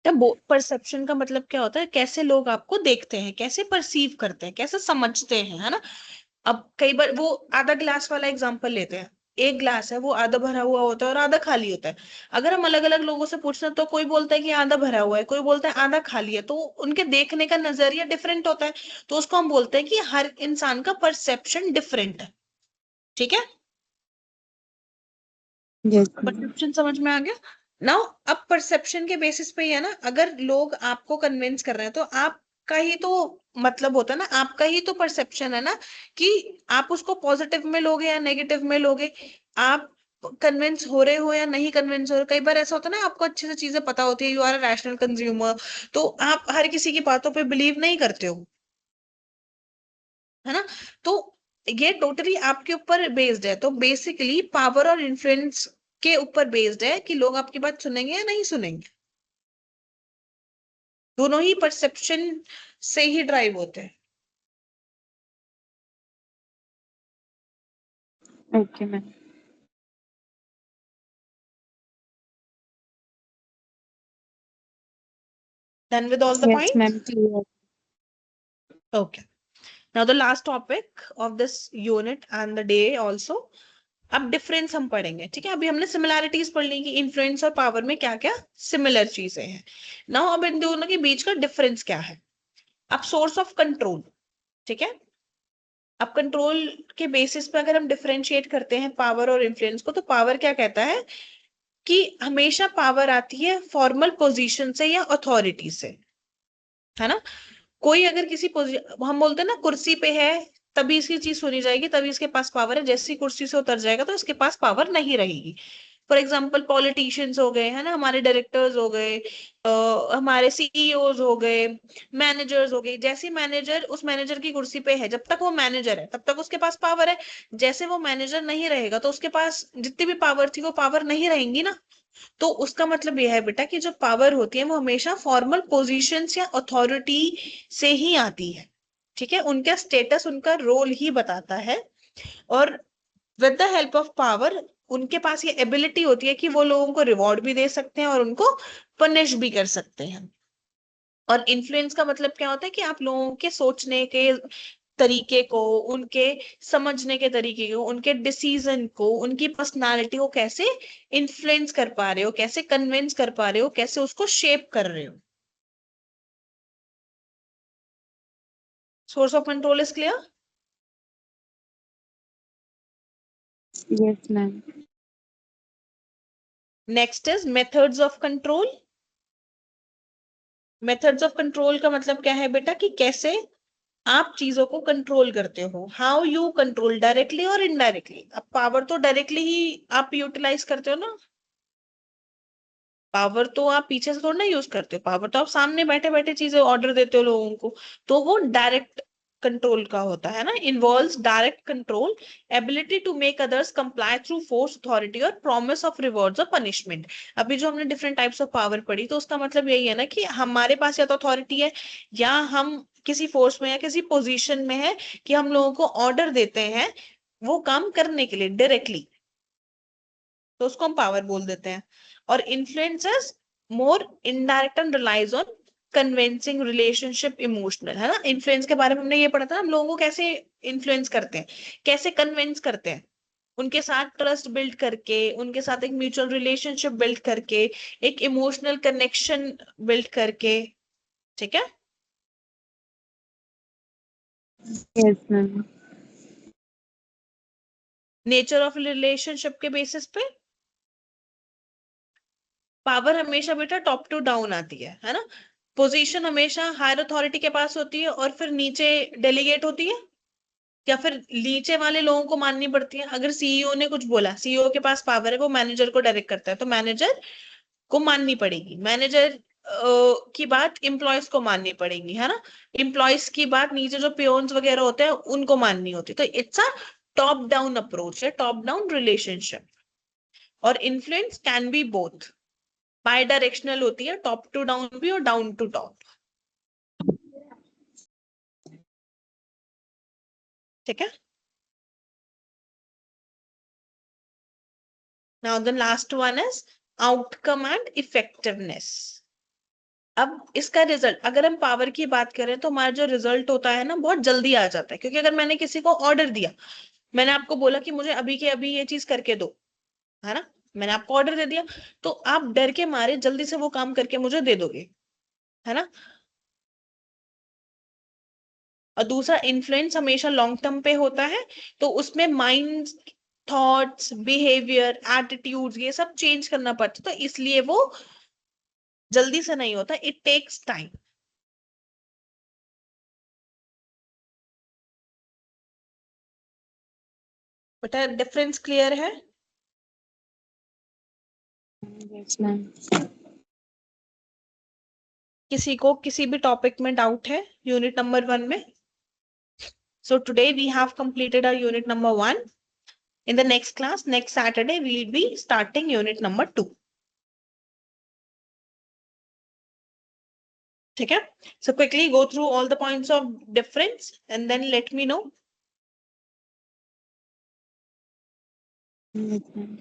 तब परसेप्शन का मतलब क्या होता है, कैसे लोग आपको देखते हैं, कैसे परसीव करते हैं, कैसे समझते हैं, है ना। अब कई बार वो आधा ग्लास वाला एग्जांपल लेते हैं। एक ग्लास है, वो आधा भरा हुआ होता है और आधा खाली होता है। अगर हम अलग अलग लोगों से पूछते हैं तो कोई बोलता है कि आधा भरा हुआ है, कोई बोलता है आधा खाली है, तो उनके देखने का नजरिया डिफरेंट होता है। तो उसको हम बोलते हैं कि हर इंसान का परसेप्शन डिफरेंट है। ठीक है, यस। परसेप्शन समझ में आ गया। नाउ अब परसेप्शन के बेसिस पे ही है ना, अगर लोग आपको कन्विंस कर रहे हैं तो आपका ही तो मतलब होता है ना, आपका ही तो परसेप्शन है ना कि आप उसको पॉजिटिव में लोगे या नेगेटिव में लोगे, आप कन्विंस हो रहे हो या नहीं कन्विंस हो रहे। कई बार ऐसा होता है ना, आपको अच्छे से चीजें पता होती है, you are a rational consumer, तो आप हर किसी की बातों पे बिलीव नहीं करते हो, है ना। तो ये टोटली आपके ऊपर बेस्ड है। तो बेसिकली पावर और इन्फ्लुएंस के ऊपर बेस्ड है कि लोग आपकी बात सुनेंगे या नहीं सुनेंगे। दोनों ही परसेप्शन से ही ड्राइव होते हैं। Okay ma'am. Done with all the yes points? Ma'am, clear. Okay. Now the last topic of this unit and the day also. अब डिफरेंस हम पढ़ेंगे, ठीक है। अभी हमने सिमिलैरिटीज पढ़ ली कि इन्फ्लुएंस और पावर में क्या क्या सिमिलर चीजें हैं। नाउ अब इन दोनों के बीच का डिफरेंस क्या है। अब सोर्स ऑफ कंट्रोल, ठीक है। अब कंट्रोल के बेसिस पे अगर हम डिफरेंशिएट करते हैं पावर और इन्फ्लुएंस को, तो पावर क्या कहता है कि हमेशा पावर आती है फॉर्मल पोजीशन से या अथॉरिटी से, है ना। कोई अगर किसी हम बोलते हैं ना कुर्सी पे है तभी इसकी चीज सुनी जाएगी, तभी इसके पास पावर है, जैसी कुर्सी से उतर जाएगा तो इसके पास पावर नहीं रहेगी। फॉर एग्जाम्पल पॉलिटिशियंस हो गए, है ना, हमारे डायरेक्टर्स हो गए, हमारे सीईओज हो गए, मैनेजर्स हो गए। जैसे मैनेजर उस मैनेजर की कुर्सी पे है, जब तक वो मैनेजर है तब तक उसके पास पावर है। जैसे वो मैनेजर नहीं रहेगा तो उसके पास जितनी भी पावर थी वो पावर नहीं रहेंगी ना, तो उसका मतलब यह है बेटा कि जो पावर होती है वो हमेशा फॉर्मल पोजीशंस या अथॉरिटी से ही आती है, ठीक है, उनका स्टेटस उनका रोल ही बताता है। और with the help of power उनके पास ये एबिलिटी होती है कि वो लोगों को रिवॉर्ड भी दे सकते हैं और उनको पनिश भी कर सकते हैं। और इन्फ्लुएंस का मतलब क्या होता है कि आप लोगों के सोचने के तरीके को, उनके समझने के तरीके को, उनके डिसीजन को, उनकी पर्सनालिटी को कैसे इन्फ्लुएंस कर पा रहे हो, कैसे कन्विंस कर पा रहे हो, कैसे उसको शेप कर रहे हो। Source of control is clear? Yes ma'am. Next is methods of control. Methods of control का मतलब क्या है बेटा कि कैसे आप चीजों को कंट्रोल करते हो, हाउ यू कंट्रोल, डायरेक्टली और इनडायरेक्टली। अब पावर तो डायरेक्टली ही आप यूटिलाइज करते हो ना, पावर तो आप पीछे से थोड़ा ना यूज करते हो, पावर तो आप सामने बैठे बैठे चीजें ऑर्डर देते हो लोगों को, तो वो डायरेक्ट कंट्रोल का होता है ना, involves direct control, ability to make others comply through force, authority और प्रॉमिस ऑफ रिवॉर्ड्स और पनिशमेंट। अभी जो हमने डिफरेंट टाइप्स ऑफ पावर पढ़ी, तो उसका मतलब यही है ना कि हमारे पास या तो अथॉरिटी है या हम किसी फोर्स में या किसी पोजीशन में है कि हम लोगों को ऑर्डर देते हैं वो काम करने के लिए डायरेक्टली, तो उसको हम पावर बोल देते हैं। और influence is more indirect and relies on convincing, relationship, emotional, है ना। इन्फ्लुएंस के बारे में हमने ये पढ़ा था, हम लोगों को कैसे इन्फ्लुएंस करते हैं, कैसे कन्विंस करते हैं, उनके साथ ट्रस्ट बिल्ड करके, उनके साथ एक म्यूचुअल रिलेशनशिप बिल्ड करके, एक इमोशनल कनेक्शन बिल्ड करके, ठीक है। Yes ma'am. Nature of relationship के बेसिस पे पावर हमेशा बेटा टॉप टू डाउन आती है ना। पोजीशन हमेशा हायर अथॉरिटी के पास होती है और फिर नीचे डेलीगेट होती है, या फिर नीचे वाले लोगों को माननी पड़ती है। अगर सीईओ ने कुछ बोला, सीईओ के पास पावर है, वो मैनेजर को डायरेक्ट करता है, तो मैनेजर को माननी पड़ेगी, मैनेजर की बात एम्प्लॉयज को माननी पड़ेगी, है ना। एम्प्लॉयज की बात नीचे जो पियोन्स वगैरह होते हैं उनको माननी होती है। तो it's a top down approach है, टॉप डाउन रिलेशनशिप। और influence can be both, bidirectional होती है, टॉप टू डाउन भी और डाउन टू टॉप, ठीक है। Now the last one is outcome and effectiveness. अब इसका रिजल्ट, अगर हम पावर की बात करें तो हमारा जो रिजल्ट होता है ना बहुत जल्दी आ जाता है, क्योंकि अगर मैंने किसी को ऑर्डर दिया, मैंने आपको बोला कि मुझे अभी के अभी ये चीज करके दो, है ना, मैंने आपको ऑर्डर दे दिया, तो आप डर के मारे जल्दी से वो काम करके मुझे दे दोगे, है ना। और दूसरा, इन्फ्लुएंस हमेशा लॉन्ग टर्म पे होता है, तो उसमें माइंड, थॉट्स, बिहेवियर, एटीट्यूड्स ये सब चेंज करना पड़ता है, तो इसलिए वो जल्दी से नहीं होता, इट टेक्स टाइम। बेटा डिफरेंस क्लियर है? Yes ma'am. किसी को किसी भी टॉपिक में डाउट है यूनिट नंबर 1 में? So today we have completed our unit number 1. In the next class, next Saturday, we will be starting unit number 2. ठीक है? So quickly go through all the points of difference and then let me know. Yes ma'am.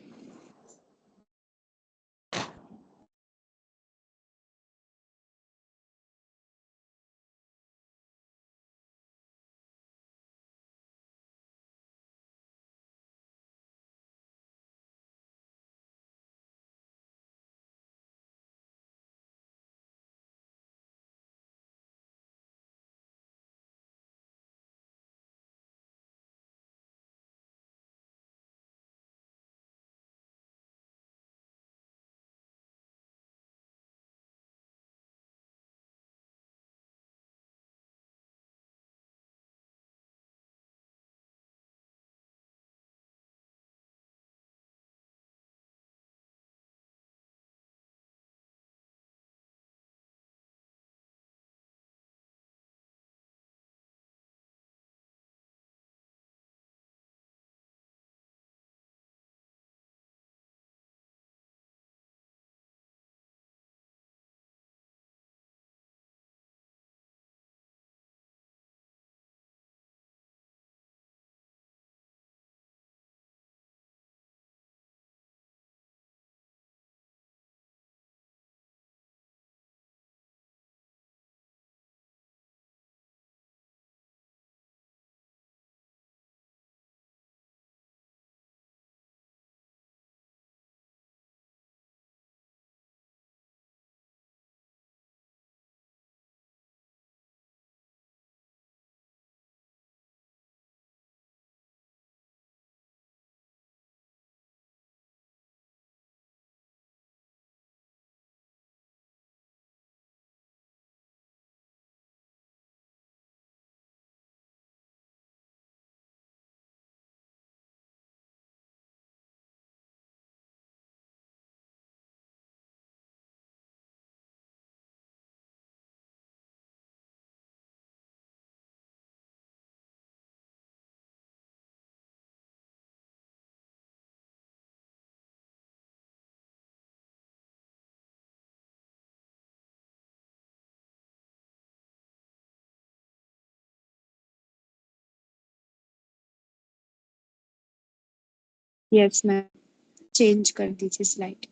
Yes ma'am, change कर दीजिए slide.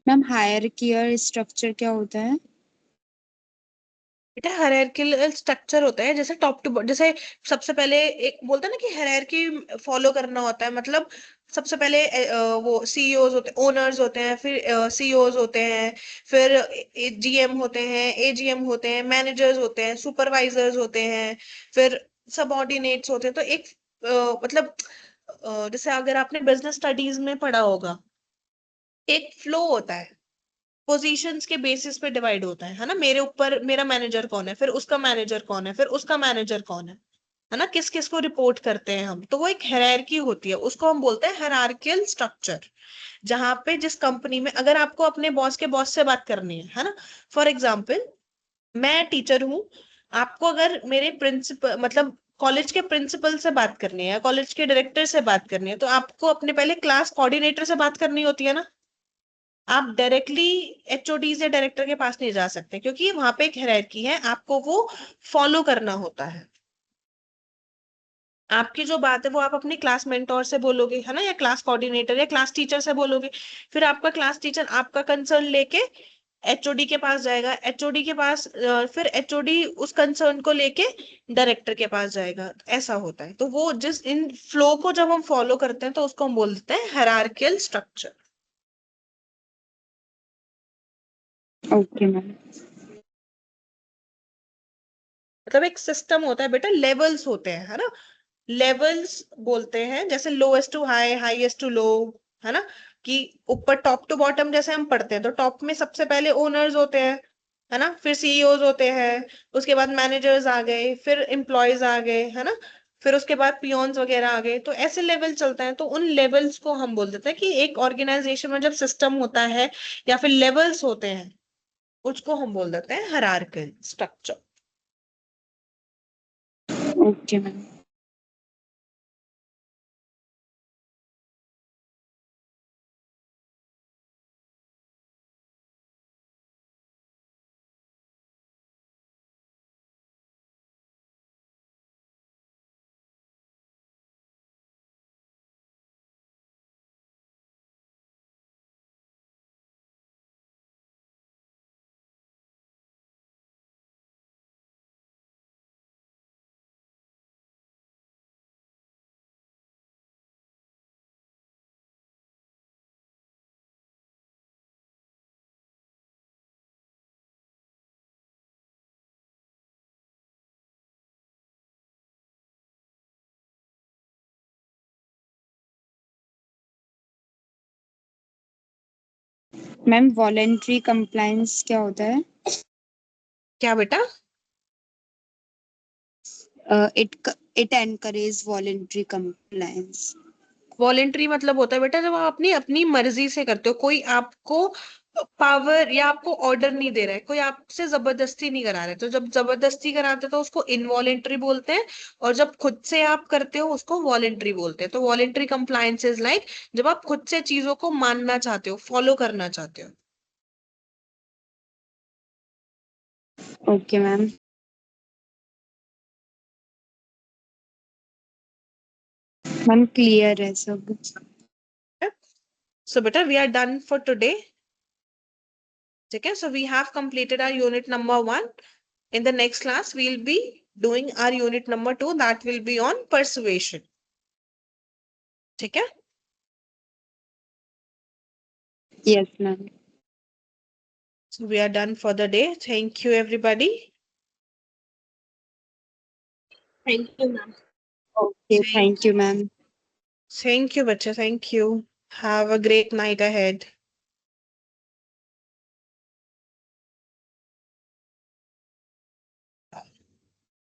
Ma'am hierarchical structure क्या होता है? बेटा hierarchical structure होता है जैसे टॉप टू, जैसे सबसे पहले एक बोलते हैं ना कि हायरार्की फॉलो करना होता है, मतलब सबसे पहले वो सीईओज होते हैं, ओनर्स होते हैं, फिर सीईओज होते हैं, फिर जीएम होते हैं, एजीएम होते हैं, मैनेजर्स होते हैं, सुपरवाइजर्स होते हैं, फिर सबऑर्डिनेट्स होते हैं। तो एक मतलब जैसे अगर आपने बिजनेस स्टडीज में पढ़ा होगा, एक फ्लो होता है, पोजीशंस के बेसिस पे डिवाइड होता है ना। मेरे ऊपर मेरा मैनेजर कौन है, फिर उसका मैनेजर कौन है, फिर उसका मैनेजर कौन है ना, किस किस को रिपोर्ट करते हैं हम। तो वो एक हायरार्की होती है, उसको हम बोलते हैं हायरार्किकल स्ट्रक्चर। जहां पे जिस कंपनी में अगर आपको अपने बॉस के बॉस से बात करनी है ना, फॉर एग्जाम्पल मैं टीचर हूँ, आपको अगर मेरे प्रिंसिपल मतलब कॉलेज के प्रिंसिपल से बात करनी है, कॉलेज के डायरेक्टर से बात करनी है, तो आपको अपने पहले क्लास कोऑर्डिनेटर से बात करनी होती है ना। आप डायरेक्टली एचओडी से डायरेक्टर के पास नहीं जा सकते, क्योंकि वहां पे एक हायरार्की है, आपको वो फॉलो करना होता है। आपकी जो बात है वो आप अपने क्लास मेंटोर से बोलोगे है ना, या क्लास कोऑर्डिनेटर या क्लास टीचर से बोलोगे। फिर आपका क्लास टीचर आपका कंसर्न लेके एचओडी के पास जाएगा, एचओडी के पास फिर एचओडी उस कंसर्न को लेके डायरेक्टर के पास जाएगा। ऐसा होता है। तो वो जिस इन फ्लो को जब हम फॉलो करते हैं तो उसको हम बोलते हैं हायरार्किकल स्ट्रक्चर। Okay ma'am. मतलब एक सिस्टम होता है बेटा, लेवल्स होते हैं है ना, लेवल्स बोलते हैं, जैसे lowest to high, highest to low, है ना। कि ऊपर टॉप टू बॉटम जैसे हम पढ़ते हैं, तो टॉप में सबसे पहले ओनर्स होते हैं है ना, फिर सीईओज होते हैं, उसके बाद मैनेजर्स आ गए, फिर एम्प्लॉयज आ गए है ना, फिर उसके बाद पियोन्स वगैरह आ गए। तो ऐसे लेवल चलता है। तो उन लेवल्स को हम बोल देते हैं कि एक ऑर्गेनाइजेशन में जब सिस्टम होता है या फिर लेवल्स होते हैं, उसको हम बोल देते हैं hierarchical structure. Okay ma'am. Ma'am voluntary compliance क्या होता है? क्या बेटा? It encourage voluntary compliance. Voluntary मतलब होता है बेटा जब आप अपनी अपनी मर्जी से करते हो, कोई आपको पावर या आपको ऑर्डर नहीं दे रहा है, कोई आपसे जबरदस्ती नहीं करा रहा है, तो जब जबरदस्ती कराते हैं तो उसको इनवॉलेंट्री बोलते हैं, और जब खुद से आप करते हो उसको वॉलेंट्री बोलते हैं। तो वॉलेंट्री कंप्लायंस इज लाइक जब आप खुद से चीजों को मानना चाहते हो, फॉलो करना चाहते हो। Okay ma'am. मैम क्लियर है सब। So beta, we are done for today. Okay, so we have completed our unit number 1. In the next class, we'll be doing our unit number 2, that will be on persuasion. Okay? Yes ma'am. So we are done for the day. Thank you, everybody. Thank you, ma'am. Okay thank you ma'am. Thank you, bacha. Thank you. Have a great night ahead.